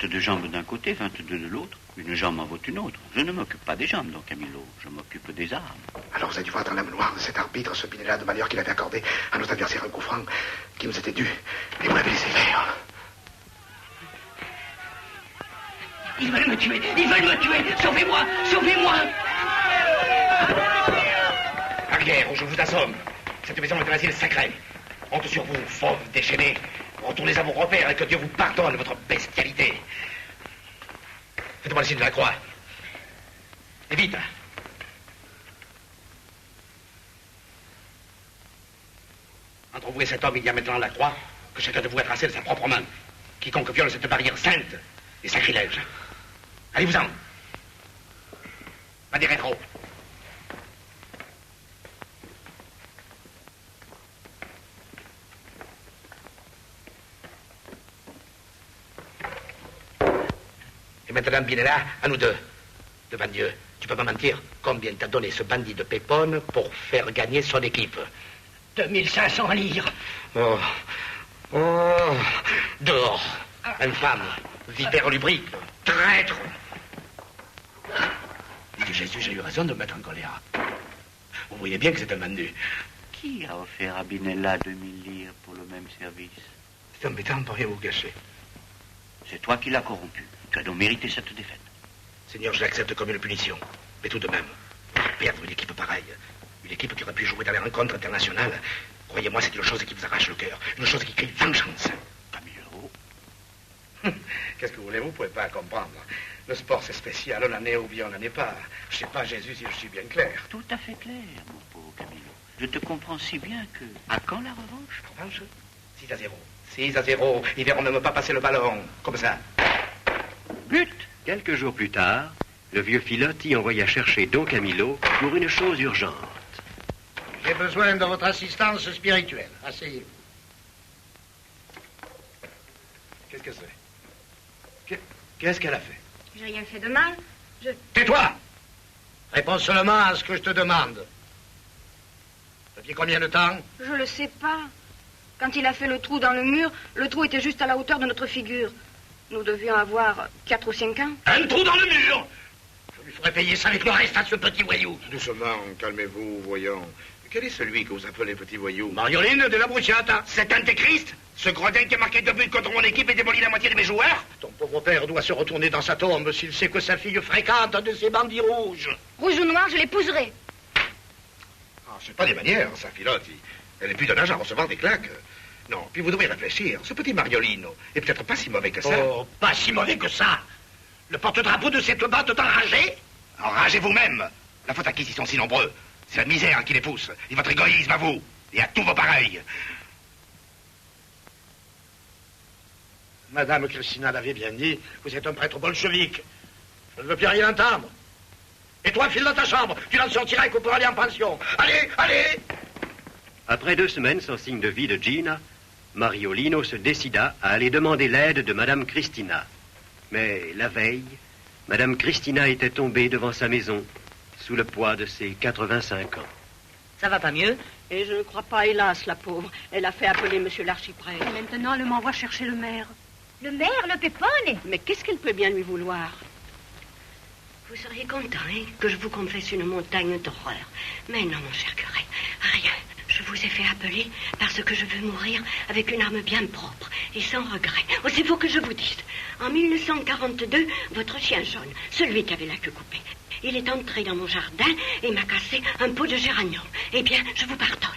22 jambes d'un côté, 22 de l'autre. Une jambe en vaut une autre. Je ne m'occupe pas des jambes, don Camillo. Je m'occupe des armes. Alors vous avez dû voir dans l'âme noire de cet arbitre ce Pinella de malheur qu'il avait accordé à notre adversaire un coup franc qui nous était dû. Et vous l'avez laissé faire. Ils veulent me tuer. Ils veulent me tuer. Sauvez-moi. Sauvez-moi. Arrière, ou je vous assomme. Cette maison est un asile sacré. Honte sur vous, fauves déchaînés. Retournez à vos repères et que Dieu vous pardonne votre bestialité. Faites-moi le signe de la croix. Et vite. Entre vous et cet homme, il y a maintenant la croix que chacun de vous a tracée de sa propre main. Quiconque viole cette barrière sainte est sacrilège. Allez-vous-en. Pas des rétros. Et maintenant, Pinella, à nous deux. Devant Dieu, tu peux pas mentir. Combien t'a donné ce bandit de Pépone pour faire gagner son équipe? 2500 livres. Oh. Oh. Dehors. Infâme. Vipère lubrique. Traître. Dis Jésus, j'ai eu raison de me mettre en colère. Vous voyez bien que c'est un manu. Qui a offert à Binella 2000 livres pour le même service? C'est embêtant, pour rien vous cacher. C'est toi qui l'as corrompu. Tu as donc mérité cette défaite. Seigneur, je l'accepte comme une punition. Mais tout de même, perdre une équipe pareille, une équipe qui aurait pu jouer dans les rencontres internationales, croyez-moi, c'est une chose qui vous arrache le cœur. Une chose qui crie vengeance. Camillo. Qu'est-ce que vous voulez, vous pouvez pas comprendre. Le sport, c'est spécial. On en est ou bien on n'en est pas. Je sais pas, Jésus, si je suis bien clair. Tout à fait clair, mon pauvre Camillo. Je te comprends si bien que... À quand la revanche? Revanche 6-0. 6-0. Ils verront même pas passer le ballon. Comme ça. But! Quelques jours plus tard, le vieux Filotti envoya chercher Don Camillo pour une chose urgente. J'ai besoin de votre assistance spirituelle. Asseyez-vous. Qu'est-ce que c'est? Qu'est-ce qu'elle a fait? J'ai rien fait de mal. Tais-toi! Réponds seulement à ce que je te demande. Depuis combien de temps? Je le sais pas. Quand il a fait le trou dans le mur, le trou était juste à la hauteur de notre figure. Nous devions avoir 4 ou 5 ans. Un trou dans le mur! Je lui ferai payer ça avec le reste à ce petit voyou. Doucement, calmez-vous, voyons. Quel est celui que vous appelez petit voyou? Marioline de la Bruciata. C'est Antéchrist? Ce gredin qui a marqué 2 buts contre mon équipe et démoli la moitié de mes joueurs? Ton pauvre père doit se retourner dans sa tombe s'il sait que sa fille fréquente de ces bandits rouges. Rouge ou noir, je l'épouserai. Ah, c'est pas des manières, ça, Filotti. Elle est plus d'un âge à recevoir des claques. Non, puis vous devez réfléchir. Ce petit Mariolino est peut-être pas si mauvais que ça. Oh, pas si mauvais que ça. Le porte-drapeau de cette bande d'enragés? Enragez vous-même. La faute à qui s'ils sont si nombreux? C'est la misère qui les pousse. Et votre égoïsme à vous. Et à tous vos pareils. Madame Christina l'avait bien dit, vous êtes un prêtre bolchevique. Je ne veux plus rien entendre. Et toi, file dans ta chambre. Tu n'en sortiras que pour aller en pension. Allez, allez! Après 2 semaines sans signe de vie de Gina, Mariolino se décida à aller demander l'aide de Madame Christina. Mais la veille, Madame Christina était tombée devant sa maison, sous le poids de ses 85 ans. Ça va pas mieux? Et je ne crois pas, hélas, la pauvre. Elle a fait appeler monsieur l'archiprêtre. Et maintenant, elle m'envoie chercher le maire. Le maire, le Pépone? Mais qu'est-ce qu'elle peut bien lui vouloir? Vous seriez content, hein, que je vous confesse une montagne d'horreur. Mais non, mon cher curé, rien. Je vous ai fait appeler parce que je veux mourir avec une arme bien propre et sans regret. Aussi faut que je vous dise. En 1942, votre chien jaune, celui qui avait la queue coupée, il est entré dans mon jardin et m'a cassé un pot de géranium. Eh bien, je vous pardonne.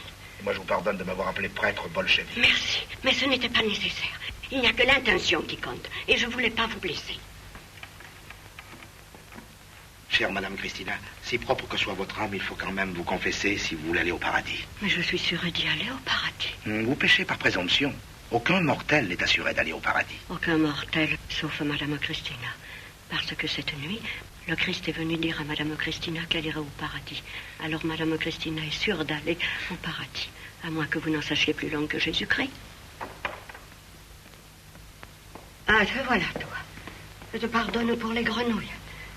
Moi, je vous pardonne de m'avoir appelé prêtre bolchevique. Merci, mais ce n'était pas nécessaire. Il n'y a que l'intention qui compte et je voulais pas vous blesser. Chère Madame Christina, si propre que soit votre âme, il faut quand même vous confesser si vous voulez aller au paradis. Mais je suis sûre d'y aller au paradis. Vous péchez par présomption. Aucun mortel n'est assuré d'aller au paradis. Aucun mortel, sauf Madame Christina. Parce que cette nuit, le Christ est venu dire à Madame Christina qu'elle irait au paradis. Alors Madame Christina est sûre d'aller au paradis. À moins que vous n'en sachiez plus long que Jésus-Christ. Ah, te voilà, toi. Je te pardonne pour les grenouilles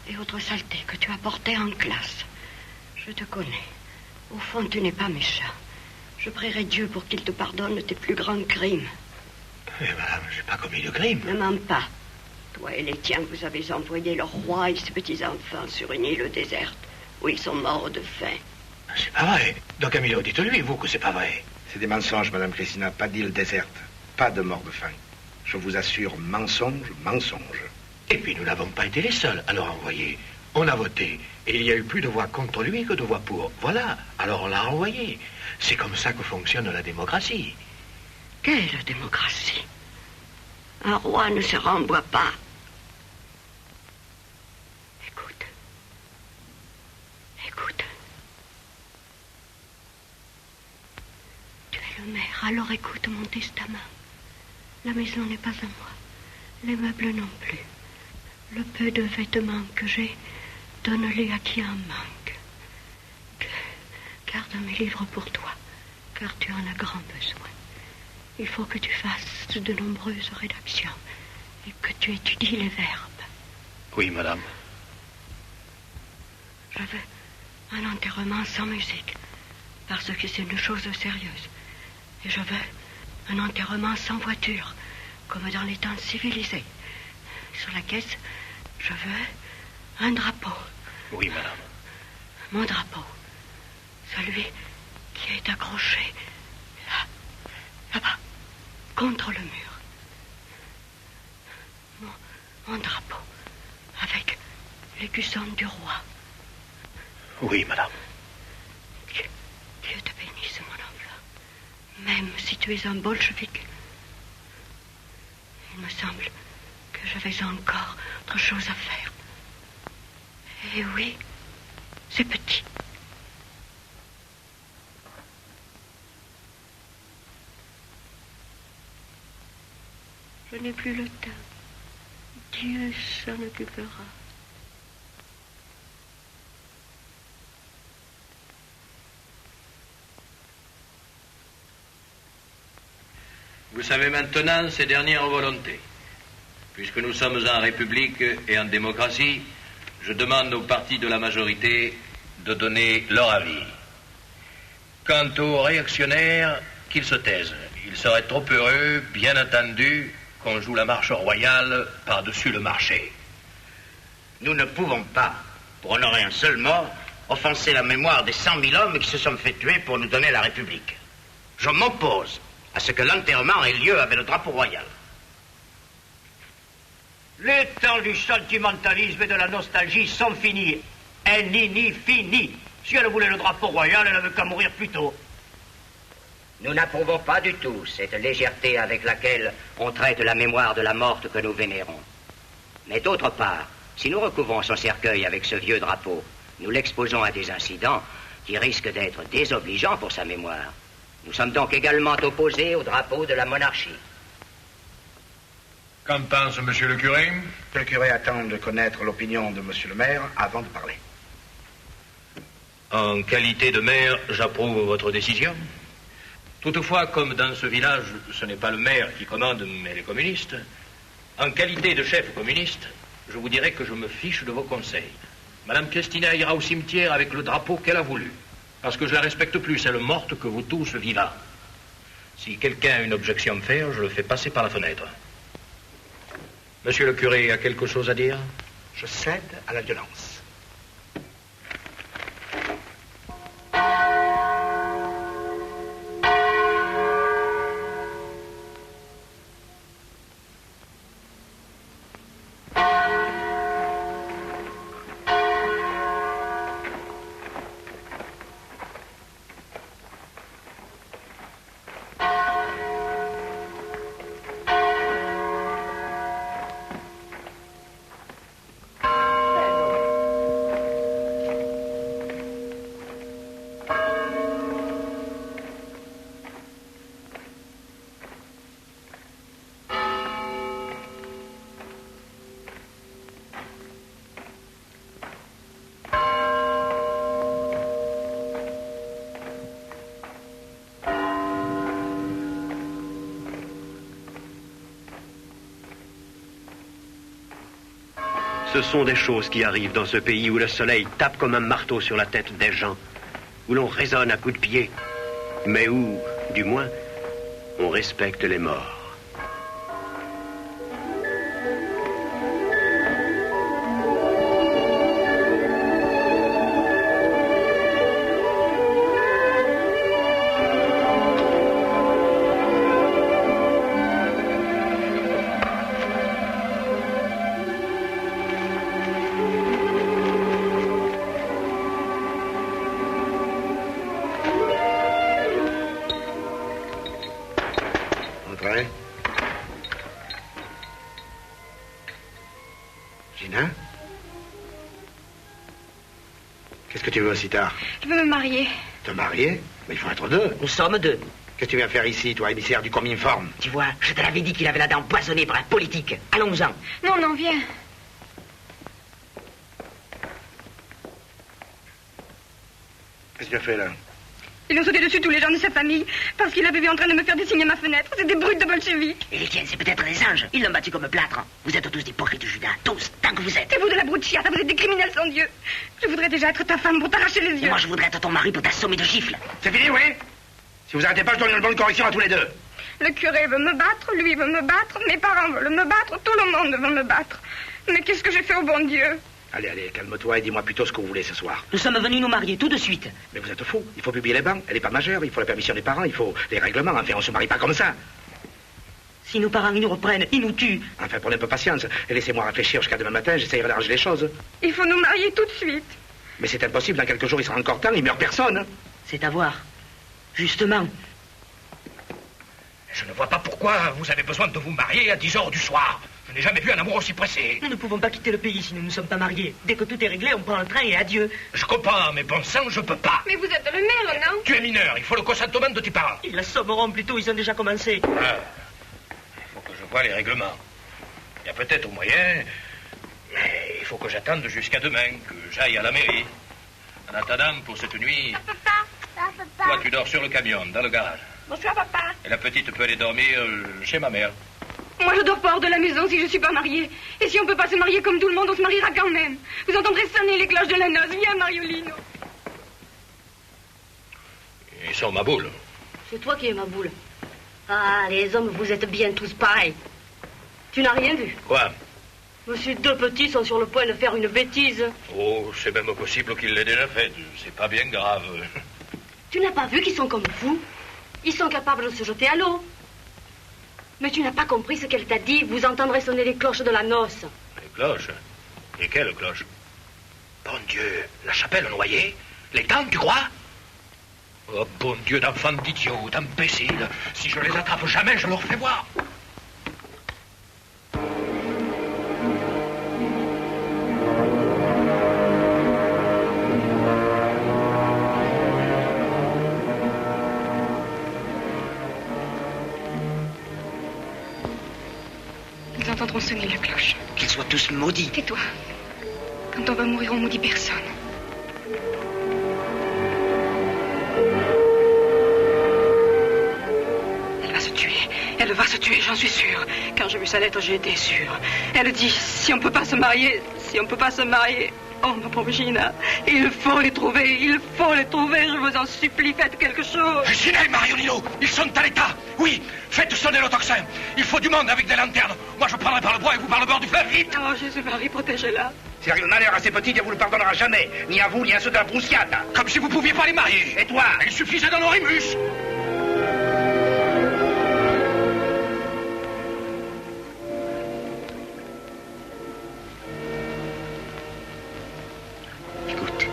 et autres saletés que tu as portées en classe. Je te connais. Au fond, tu n'es pas méchant. Je prierai Dieu pour qu'il te pardonne tes plus grands crimes. Mais madame, j'ai pas commis de crime. Ne mens pas. Toi et les tiens, vous avez envoyé le roi et ses petits-enfants sur une île déserte, où ils sont morts de faim. C'est pas vrai. Don Camillo, dites-lui, vous, que c'est pas vrai. C'est des mensonges, Madame Christina. Pas d'île déserte. Pas de mort de faim. Je vous assure, mensonge, mensonge. Et puis nous n'avons pas été les seuls à le renvoyer. On a voté. Et il y a eu plus de voix contre lui que de voix pour. Voilà. Alors on l'a renvoyé. C'est comme ça que fonctionne la démocratie. Quelle démocratie? Un roi ne se renvoie pas. Écoute. Écoute. Tu es le maire, alors écoute mon testament. La maison n'est pas à moi. Les meubles non plus. Le peu de vêtements que j'ai, donne-les à qui en manque. Garde mes livres pour toi, car tu en as grand besoin. Il faut que tu fasses de nombreuses rédactions et que tu étudies les verbes. Oui, madame. Je veux un enterrement sans musique, parce que c'est une chose sérieuse. Et je veux un enterrement sans voiture, comme dans les temps civilisés. Sur la caisse, je veux un drapeau. Oui, madame. Mon drapeau. Celui qui est accroché là, là-bas, contre le mur. Mon drapeau, avec l'écusson du roi. Oui, madame. Dieu te bénisse, mon enfant. Même si tu es un bolchevique. Il me semble que j'avais encore autre chose à faire. Et oui, c'est petit. Je n'ai plus le temps. Dieu s'en occupera. Vous savez maintenant ces dernières volontés. Puisque nous sommes en République et en démocratie, je demande aux partis de la majorité de donner leur avis. Quant aux réactionnaires, qu'ils se taisent. Ils seraient trop heureux, bien entendu, qu'on joue la marche royale par-dessus le marché. Nous ne pouvons pas, pour honorer un seul mort, offenser la mémoire des 100 000 hommes qui se sont fait tuer pour nous donner la République. Je m'oppose à ce que l'enterrement ait lieu avec le drapeau royal. Les temps du sentimentalisme et de la nostalgie sont finis. Nini fini. Si elle voulait le drapeau royal, elle avait qu'à mourir plus tôt. Nous n'approuvons pas du tout cette légèreté avec laquelle on traite la mémoire de la morte que nous vénérons. Mais d'autre part, si nous recouvrons son cercueil avec ce vieux drapeau, nous l'exposons à des incidents qui risquent d'être désobligeants pour sa mémoire. Nous sommes donc également opposés au drapeau de la monarchie. Qu'en pense monsieur le curé? Le curé attend de connaître l'opinion de monsieur le maire avant de parler. En qualité de maire, j'approuve votre décision. Toutefois, comme dans ce village, ce n'est pas le maire qui commande, mais les communistes, en qualité de chef communiste, je vous dirai que je me fiche de vos conseils. Madame Christina ira au cimetière avec le drapeau qu'elle a voulu, parce que je la respecte plus, celle morte, que vous tous vivants. Si quelqu'un a une objection à me faire, je le fais passer par la fenêtre. Monsieur le curé a quelque chose à dire? Je cède à la violence. Ce sont des choses qui arrivent dans ce pays où le soleil tape comme un marteau sur la tête des gens, où l'on raisonne à coups de pied, mais où, du moins, on respecte les morts. tu veux aussi tard? Je veux me marier. Te marier? Mais il faut être deux. Nous sommes deux. Qu'est-ce que tu viens faire ici, toi, émissaire du Cominform? Tu vois, je te l'avais dit qu'il avait la dent empoisonnée par la politique. Allons-en. Non, non, viens. Qu'est-ce que tu as fait, là? Ils ont sauté dessus tous les gens de sa famille parce qu'il avait vu en train de me faire dessiner ma fenêtre. C'est des brutes de bolcheviques. Et les tiennes, c'est peut-être des anges. Ils l'ont battu comme plâtre. Vous êtes tous des hypocrites, Judas. Tous, tant que vous êtes. Et vous de la brute chiata, vous êtes des criminels sans Dieu. Je voudrais déjà être ta femme pour t'arracher les yeux. Et moi, je voudrais être ton mari pour t'assommer de gifles. C'est fini, oui? Si vous arrêtez pas, je donne une bonne correction à tous les deux. Le curé veut me battre, lui veut me battre, mes parents veulent me battre, tout le monde veut me battre. Mais qu'est-ce que j'ai fait au bon Dieu? Allez, allez, calme-toi et dis-moi plutôt ce que vous voulez ce soir. Nous sommes venus nous marier tout de suite. Mais vous êtes fou. Il faut publier les bancs. Elle n'est pas majeure. Il faut la permission des parents. Il faut les règlements. Enfin, on se marie pas comme ça. Si nos parents, ils nous reprennent, ils nous tuent. Enfin, prenez un peu patience. Et laissez-moi réfléchir jusqu'à demain matin. J'essayerai d'arranger les choses. Il faut nous marier tout de suite. Mais c'est impossible. Dans quelques jours, il sera encore temps. Il meurt personne. C'est à voir. Justement. Je ne vois pas pourquoi vous avez besoin de vous marier à 10 heures du soir. Je n'ai jamais vu un amour aussi pressé. Nous ne pouvons pas quitter le pays si nous ne sommes pas mariés. Dès que tout est réglé, on prend le train et adieu. Je comprends, mais bon sang, je peux pas. Mais vous êtes le maire, non? Tu es mineur, il faut le consentement de tes parents. Ils l'assommeront plutôt, ils ont déjà commencé. Ah, il faut que je voie les règlements. Il y a peut-être moyen, mais il faut que j'attende jusqu'à demain, que j'aille à la mairie. En attendant, pour cette nuit, toi tu dors sur le camion, dans le garage. Bonsoir, papa. Et la petite peut aller dormir chez ma mère. Moi, je dors pas hors de la maison si je suis pas mariée. Et si on peut pas se marier comme tout le monde, on se mariera quand même. Vous entendrez sonner les cloches de la noce. Viens, Mariolino. Ils sont ma boule. C'est toi qui es ma boule. Ah, les hommes, vous êtes bien tous pareils. Tu n'as rien vu? Quoi? Monsieur deux petits sont sur le point de faire une bêtise. Oh, c'est même possible qu'il l'ait déjà fait. C'est pas bien grave. Tu n'as pas vu qu'ils sont comme fous? Ils sont capables de se jeter à l'eau. Mais tu n'as pas compris ce qu'elle t'a dit. Vous entendrez sonner les cloches de la noce. Les cloches? Et quelles cloches? Bon Dieu, la chapelle noyée? Les tantes, tu crois? Oh, bon Dieu, d'enfants d'idiots, d'imbéciles. Si je les attrape jamais, je leur fais voir. Ils entendront sonner la cloche. Qu'ils soient tous maudits. Tais-toi. Quand on va mourir, on maudit personne. Elle va se tuer. Elle va se tuer, j'en suis sûre. Quand j'ai vu sa lettre, j'ai été sûre. Elle dit, si on peut pas se marier, oh, ma pauvre Gina, il faut les trouver, je vous en supplie, faites quelque chose. Gina et Mariolino, ils sont à l'état. Oui, faites sonner le tocsin. Il faut du monde avec des lanternes. Moi, je prendrai par le bois et vous par le bord du fleuve, vite. Oh, Jésus-Marie, protégez-la. Si elle a l'air assez petite, elle vous le pardonnera jamais. Ni à vous, ni à ceux de la Broussiata. Comme si vous pouviez pas les marier. Et toi? Il suffisait d'un orimus. Écoute,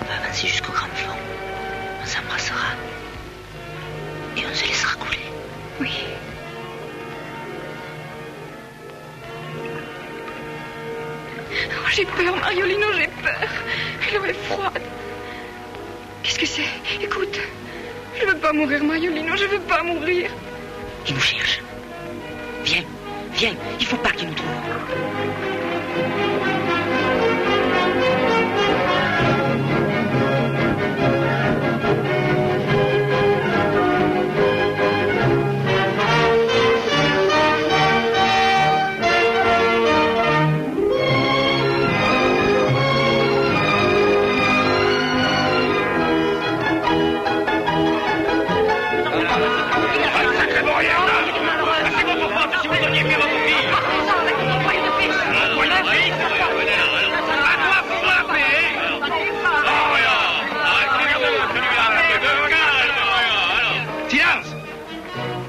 on va avancer jusqu'au grand fond. On s'embrassera. Et on se laissera couler. Oui. Oh, j'ai peur, Mariolino, j'ai peur. L'eau est froide. Qu'est-ce que c'est? Écoute. Je veux pas mourir, Mariolino, je veux pas mourir. Ils nous cherchent. Viens, viens, il faut pas qu'ils nous trouvent.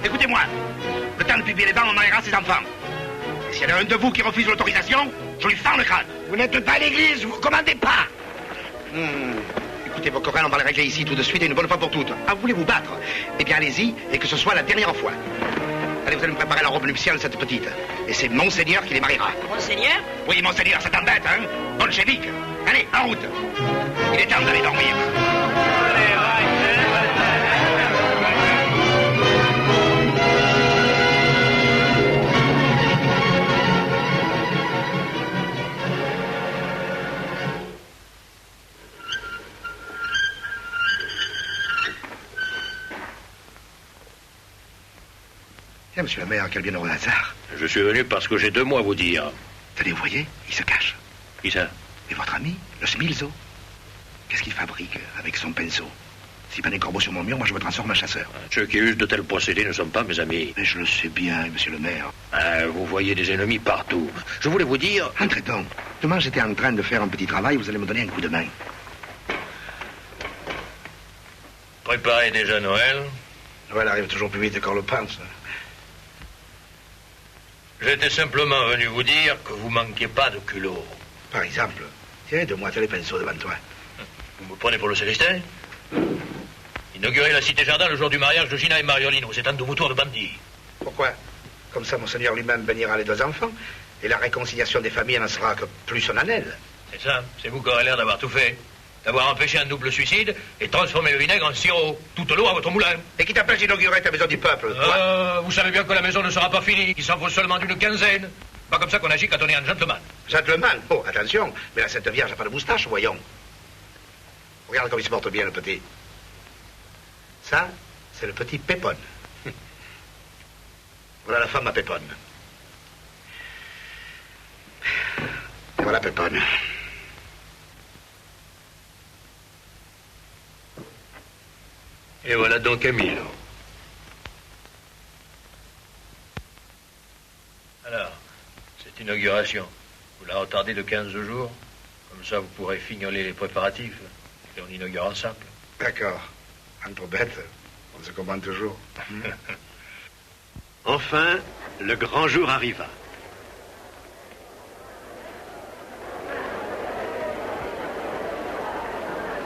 Écoutez-moi. Le temps de publier les bancs, on mariera ses enfants. Et s'il y en a un de vous qui refuse l'autorisation, je lui fends le crâne. Vous n'êtes pas à l'église, vous commandez pas. Écoutez, vos querelles, on va les régler ici tout de suite et une bonne fois pour toutes. Ah, vous voulez vous battre? Eh bien, allez-y, et que ce soit la dernière fois. Allez, vous allez me préparer la robe nuptiale, cette petite. Et c'est Monseigneur qui les mariera. Monseigneur? Oui, Monseigneur, ça t'embête, hein? Bolchevique. Allez, en route. Il est temps d'aller dormir. Tiens, monsieur le maire, quel bienheureux hasard. Je suis venu parce que j'ai 2 mots à vous dire. Tenez, vous voyez, il se cache. Qui ça? Et votre ami, le Smilzo. Qu'est-ce qu'il fabrique avec son pinceau? Si pas des corbeaux sur mon mur, moi je me transforme en chasseur. Ceux qui usent de tels procédés ne sont pas mes amis. Mais je le sais bien, monsieur le maire. Vous voyez des ennemis partout. Je voulais vous dire... Entrez donc. Demain, j'étais en train de faire un petit travail, vous allez me donner un coup de main. Préparez déjà Noël. Noël arrive toujours plus vite qu'on le pense. J'étais simplement venu vous dire que vous manquiez pas de culot. Par exemple, tiens, donne-moi tous les pinceaux devant toi. Vous me prenez pour le Célestin? Inaugurer la cité jardin le jour du mariage de Gina et Mariolino. C'est un de vos tours de bandits. Pourquoi? Comme ça, Monseigneur lui-même bénira les 2 enfants. Et la réconciliation des familles n'en sera que plus solennelle. C'est ça. C'est vous qui aurez l'air d'avoir tout fait. D'avoir empêché un double suicide et transformé le vinaigre en sirop. Toute l'eau à votre moulin. Et qui t'empêche d'inaugurer ta maison du peuple, toi? Vous savez bien que la maison ne sera pas finie. Il s'en faut seulement d'une quinzaine. Pas comme ça qu'on agit quand on est un gentleman. Gentleman? Oh, attention. Mais la Sainte Vierge n'a pas de moustache, voyons. Regarde comme il se porte bien, le petit. Ça, c'est le petit Pépone. Voilà la femme à Pépone. Et voilà Pépone. Et voilà donc Camille. Alors, cette inauguration, vous la retardez de 15 jours. Comme ça, vous pourrez fignoler les préparatifs. Et on inaugure ensemble. D'accord. Entre bêtes, on se commande toujours. Enfin, le grand jour arriva.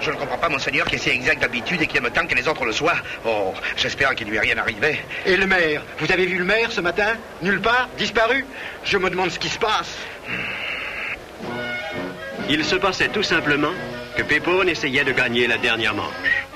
Je ne comprends pas, Monseigneur, qui est si exact d'habitude et qui aime tant que les autres le soient. Oh, j'espère qu'il ne lui est rien arrivé. Et le maire? Vous avez vu le maire ce matin? Nulle part? Disparu? Je me demande ce qui se passe. Il se passait tout simplement que Pépone essayait de gagner la dernière manche.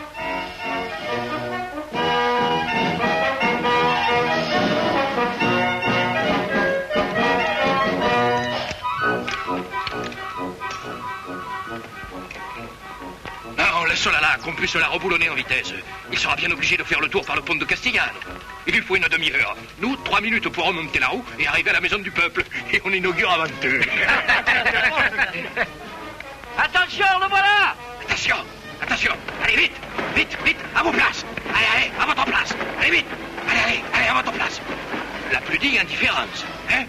Laisse-la là, qu'on puisse la reboulonner en vitesse. Il sera bien obligé de faire le tour par le pont de Castigliano. Il lui faut une demi-heure. Nous, 3 minutes pour remonter la roue et arriver à la maison du peuple. Et on inaugure avant eux. Attention, le voilà! Attention, attention. Allez, vite, vite, vite, à vos places. Allez, allez, à votre place. Allez, vite. Allez, allez, allez, à votre place. La plus digne indifférence, hein?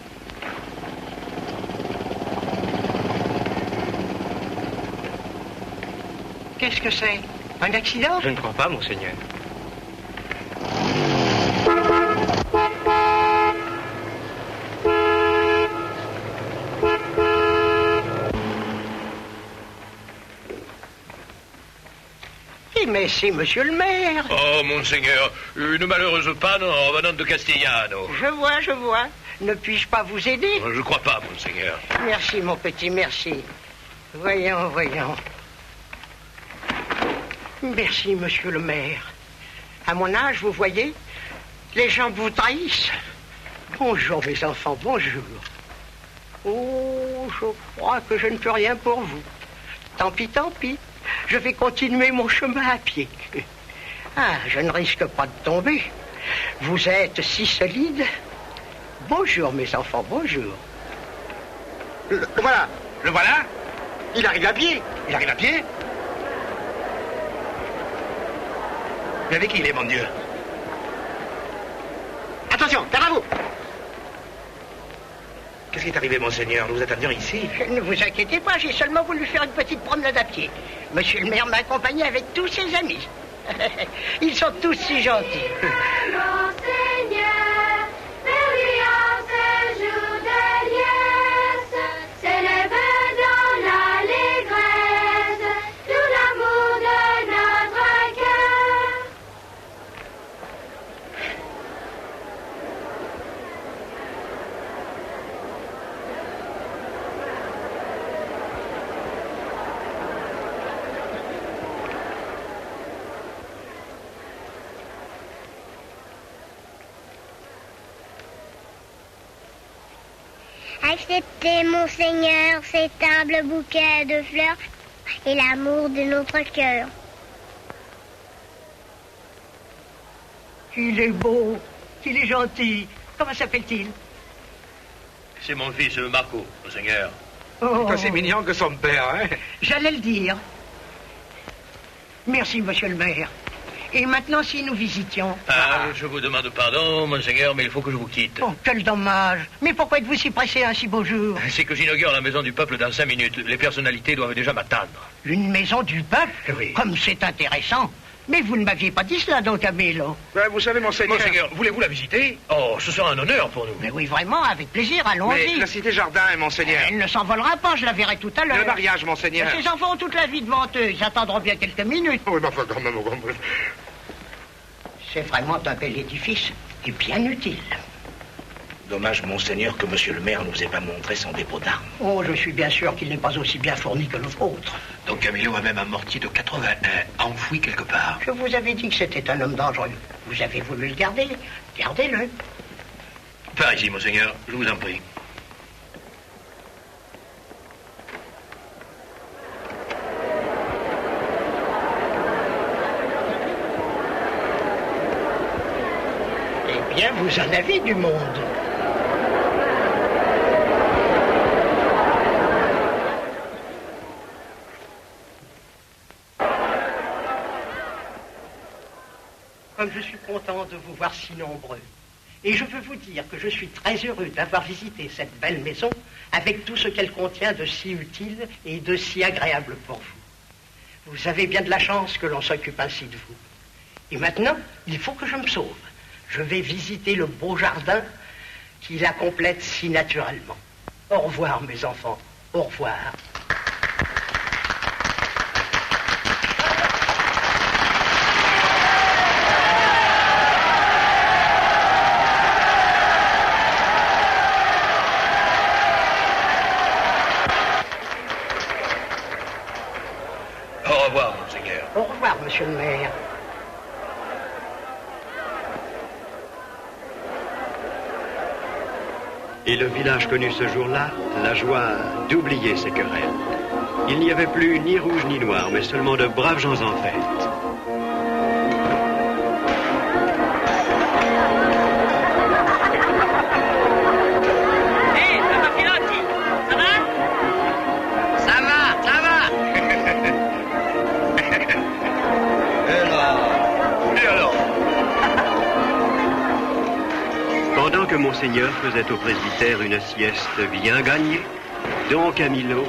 Qu'est-ce que c'est? Un accident? Je ne crois pas, Monseigneur. Mais c'est monsieur le maire. Oh, Monseigneur, une malheureuse panne en revenant de Castigliano. Je vois. Ne puis-je pas vous aider? Je crois pas, Monseigneur. Merci, mon petit, merci. Voyons. Merci, monsieur le maire. À mon âge, vous voyez, les gens vous trahissent. Bonjour, mes enfants, bonjour. Oh, je crois que je ne peux rien pour vous. Tant pis. Je vais continuer mon chemin à pied. Ah, je ne risque pas de tomber. Vous êtes si solide. Bonjour, mes enfants, bonjour. Le voilà. Le voilà? Il arrive à pied. Il arrive à pied? Mais avec qui il est, mon Dieu? Attention, derrière vous. Qu'est-ce qui est arrivé, Monseigneur? Nous vous attendions ici. Ne vous inquiétez pas, j'ai seulement voulu faire une petite promenade à pied. Monsieur le maire m'a accompagné avec tous ses amis. Ils sont tous si gentils. Monseigneur, ce jour de liesse, s'élève dans l'allégresse tout l'amour de notre cœur. Acceptez, Monseigneur, cet humble bouquet de fleurs et l'amour de notre cœur. Il est beau, il est gentil. Comment s'appelle-t-il? C'est mon fils, Marco, Monseigneur. Oh. C'est aussi mignon que son père, hein? J'allais le dire. Merci, monsieur le maire. Et maintenant, si nous visitions... Je vous demande pardon, Monseigneur, mais il faut que je vous quitte. Oh, quel dommage. Mais pourquoi êtes-vous si pressé à un si beau jour? C'est que j'inaugure la maison du peuple dans 5 minutes. Les personnalités doivent déjà m'attendre. Une maison du peuple? Oui. Comme c'est intéressant. Mais vous ne m'aviez pas dit cela, Don Camillo. Vous savez, Monseigneur... Monseigneur, voulez-vous la visiter? Oh, ce sera un honneur pour nous. Mais oui, vraiment, avec plaisir, allons-y. Mais la cité jardin, Monseigneur... Elle ne s'envolera pas, je la verrai tout à l'heure. Le mariage, Monseigneur... Ces enfants ont toute la vie devant eux, ils attendront bien quelques minutes. Oui, mais enfin, quand même... C'est vraiment un bel édifice et bien utile. Dommage, Monseigneur, que Monsieur le maire ne nous ait pas montré son dépôt d'armes. Oh, je suis bien sûr qu'il n'est pas aussi bien fourni que le vôtre. Donc Camillo a même un mortier de 81 enfoui quelque part. Je vous avais dit que c'était un homme dangereux. Vous avez voulu le garder. Gardez-le. Par ici, Monseigneur, je vous en prie. Eh bien, vous en avez du monde. Comme je suis content de vous voir si nombreux. Et je veux vous dire que je suis très heureux d'avoir visité cette belle maison avec tout ce qu'elle contient de si utile et de si agréable pour vous. Vous avez bien de la chance que l'on s'occupe ainsi de vous. Et maintenant, il faut que je me sauve. Je vais visiter le beau jardin qui la complète si naturellement. Au revoir, mes enfants. Au revoir. Au revoir, Monseigneur. Au revoir, monsieur le maire. Et le village connut ce jour-là la joie d'oublier ses querelles. Il n'y avait plus ni rouge ni noir, mais seulement de braves gens en fête. Hé, Papa Pilotti, ça va? Ça va, ça va. Et alors? Pendant que Monseigneur faisait au presbytère une sieste bien gagnée, Don Camillo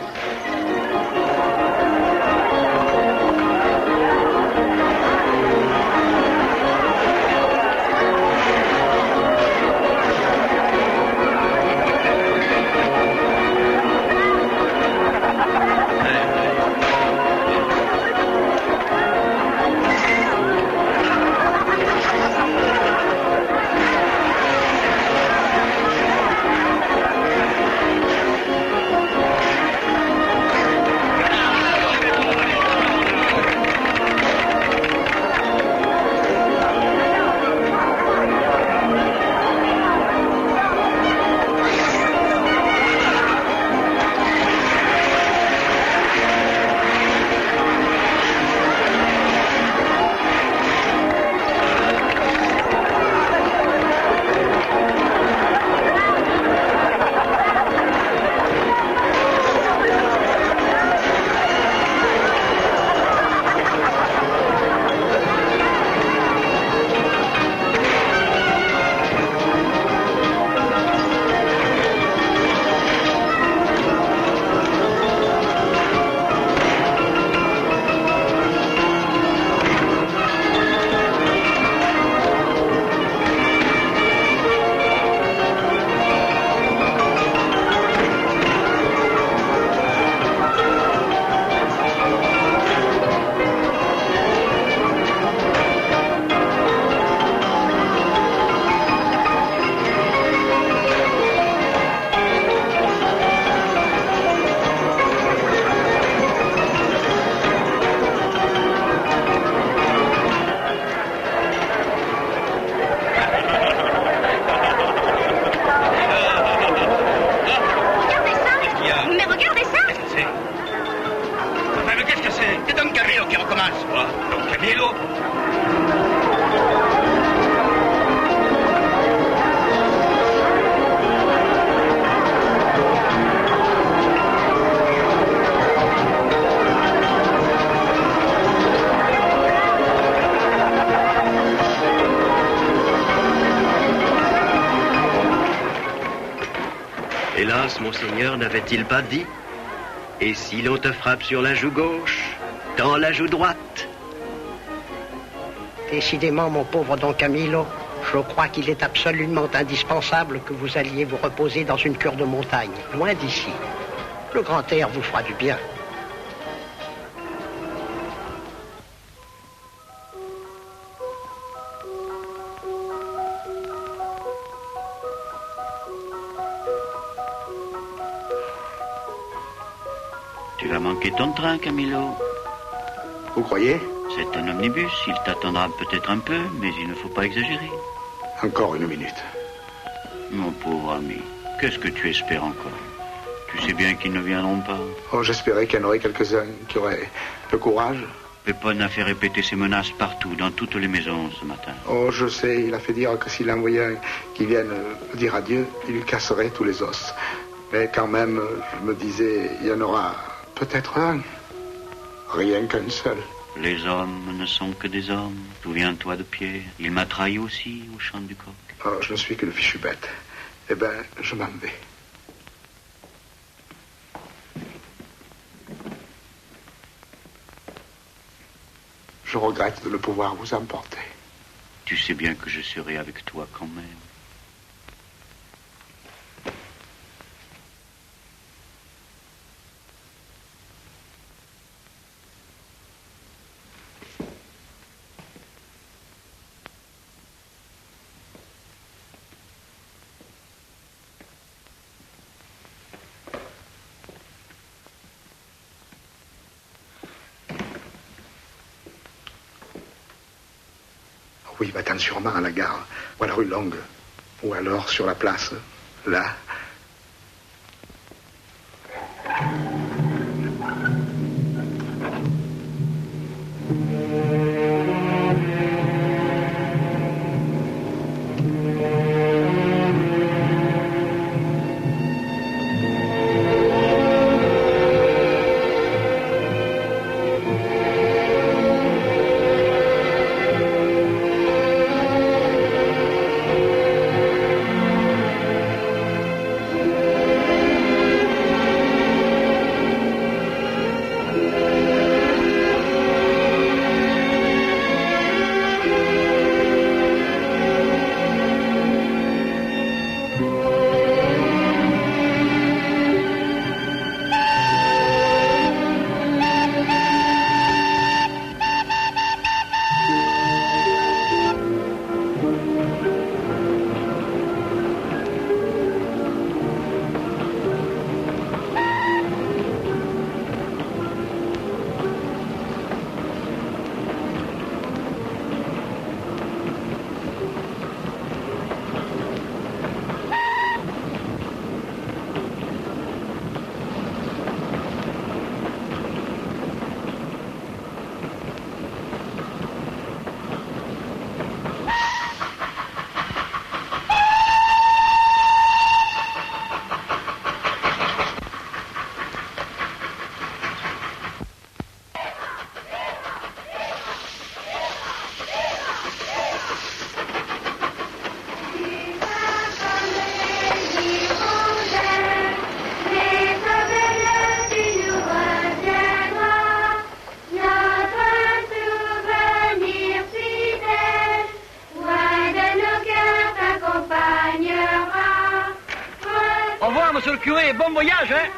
Hélas, monseigneur, n'avait-il pas dit? Et si l'on te frappe sur la joue gauche, tends la joue droite. Décidément, mon pauvre Don Camillo, je crois qu'il est absolument indispensable que vous alliez vous reposer dans une cure de montagne, loin d'ici. Le grand air vous fera du bien. Tu vas manquer ton train, Camillo. Vous croyez? C'est un omnibus, il t'attendra peut-être un peu, mais il ne faut pas exagérer. Encore une minute. Mon pauvre ami, qu'est-ce que tu espères encore? Tu sais bien qu'ils ne viendront pas. Oh, j'espérais qu'il y en aurait quelques-uns qui auraient le courage. Pépone a fait répéter ses menaces partout, dans toutes les maisons ce matin. Oh, je sais, il a fait dire que s'il envoyait un qui vienne dire adieu, il lui casserait tous les os. Mais quand même, je me disais, il y en aura peut-être un. Rien qu'un seul. Les hommes ne sont que des hommes. Souviens-toi de Pierre. Il m'a trahi aussi au champ du coq. Oh, je ne suis que le fichu bête. Eh ben, je m'en vais. Je regrette de ne pouvoir vous emporter. Tu sais bien que je serai avec toi quand même. Oui, va-t'en sûrement à la gare, ou à la rue Longue, ou alors sur la place, là. Monsieur le curé, bon voyage, hein?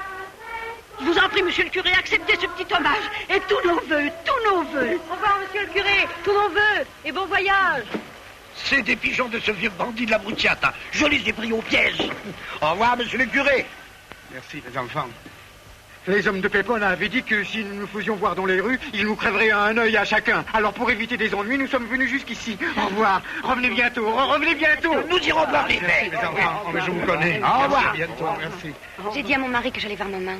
Je vous en prie, monsieur le curé, acceptez ce petit hommage. Et tous nos vœux, tous nos vœux. Au revoir, monsieur le curé, tous nos vœux, et bon voyage. C'est des pigeons de ce vieux bandit de la Brutiata. Je les ai pris au piège. Au revoir, monsieur le curé. Merci, les enfants. Les hommes de Pépone avaient dit que si nous nous faisions voir dans les rues, ils nous crèveraient un œil à chacun. Alors pour éviter des ennuis, nous sommes venus jusqu'ici. Au revoir. Revenez bientôt. Revenez bientôt. Nous irons voir les Merci, les enfants. Oh, mais je vous connais. Au revoir. Merci, bientôt. Merci. J'ai dit à mon mari que j'allais voir maman.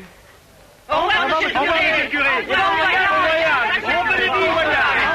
Au revoir, monsieur le curé. Bon voyage. Revenez bon voyage.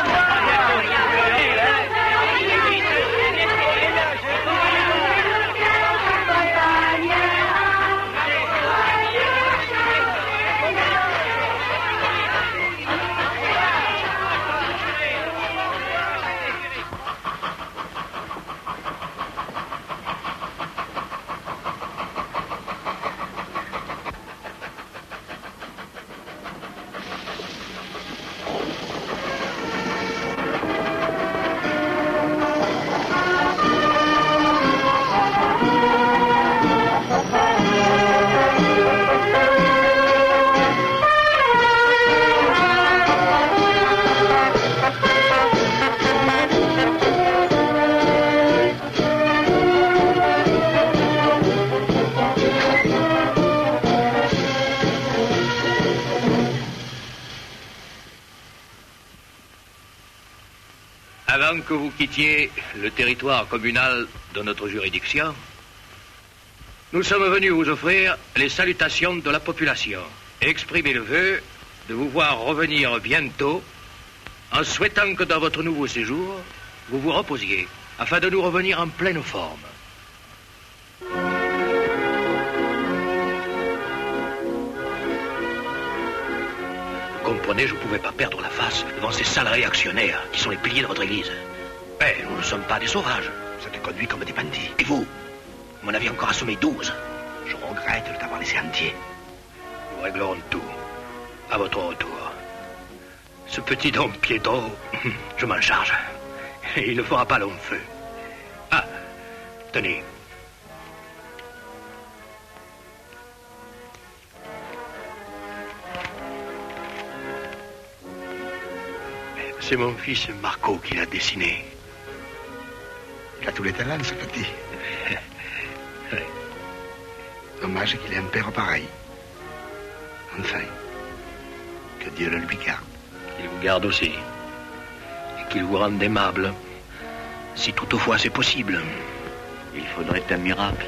que vous quittiez le territoire communal de notre juridiction, nous sommes venus vous offrir les salutations de la population et exprimer le vœu de vous voir revenir bientôt en souhaitant que dans votre nouveau séjour, vous vous reposiez afin de nous revenir en pleine forme. Vous comprenez, je ne pouvais pas perdre la face devant ces sales réactionnaires qui sont les piliers de votre église. Mais nous ne sommes pas des sauvages. Ça te conduit comme des bandits. Et vous m'en aviez encore assommé 12. Je regrette de t'avoir laissé entier. Nous réglerons tout à votre retour. Ce petit Don Pietro, je m'en charge. Et il ne fera pas long feu. Ah, tenez. C'est mon fils Marco qui l'a dessiné. Il a tous les talents, ce petit. Dommage qu'il ait un père pareil. Enfin, que Dieu le lui garde. Qu'il vous garde aussi. Et qu'il vous rende aimable. Si toutefois c'est possible. Il faudrait un miracle.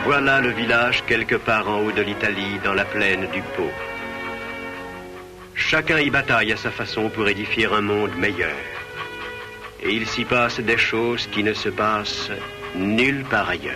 Voilà le village quelque part en haut de l'Italie, dans la plaine du Pô. Chacun y bataille à sa façon pour édifier un monde meilleur. Et il s'y passe des choses qui ne se passent nulle part ailleurs.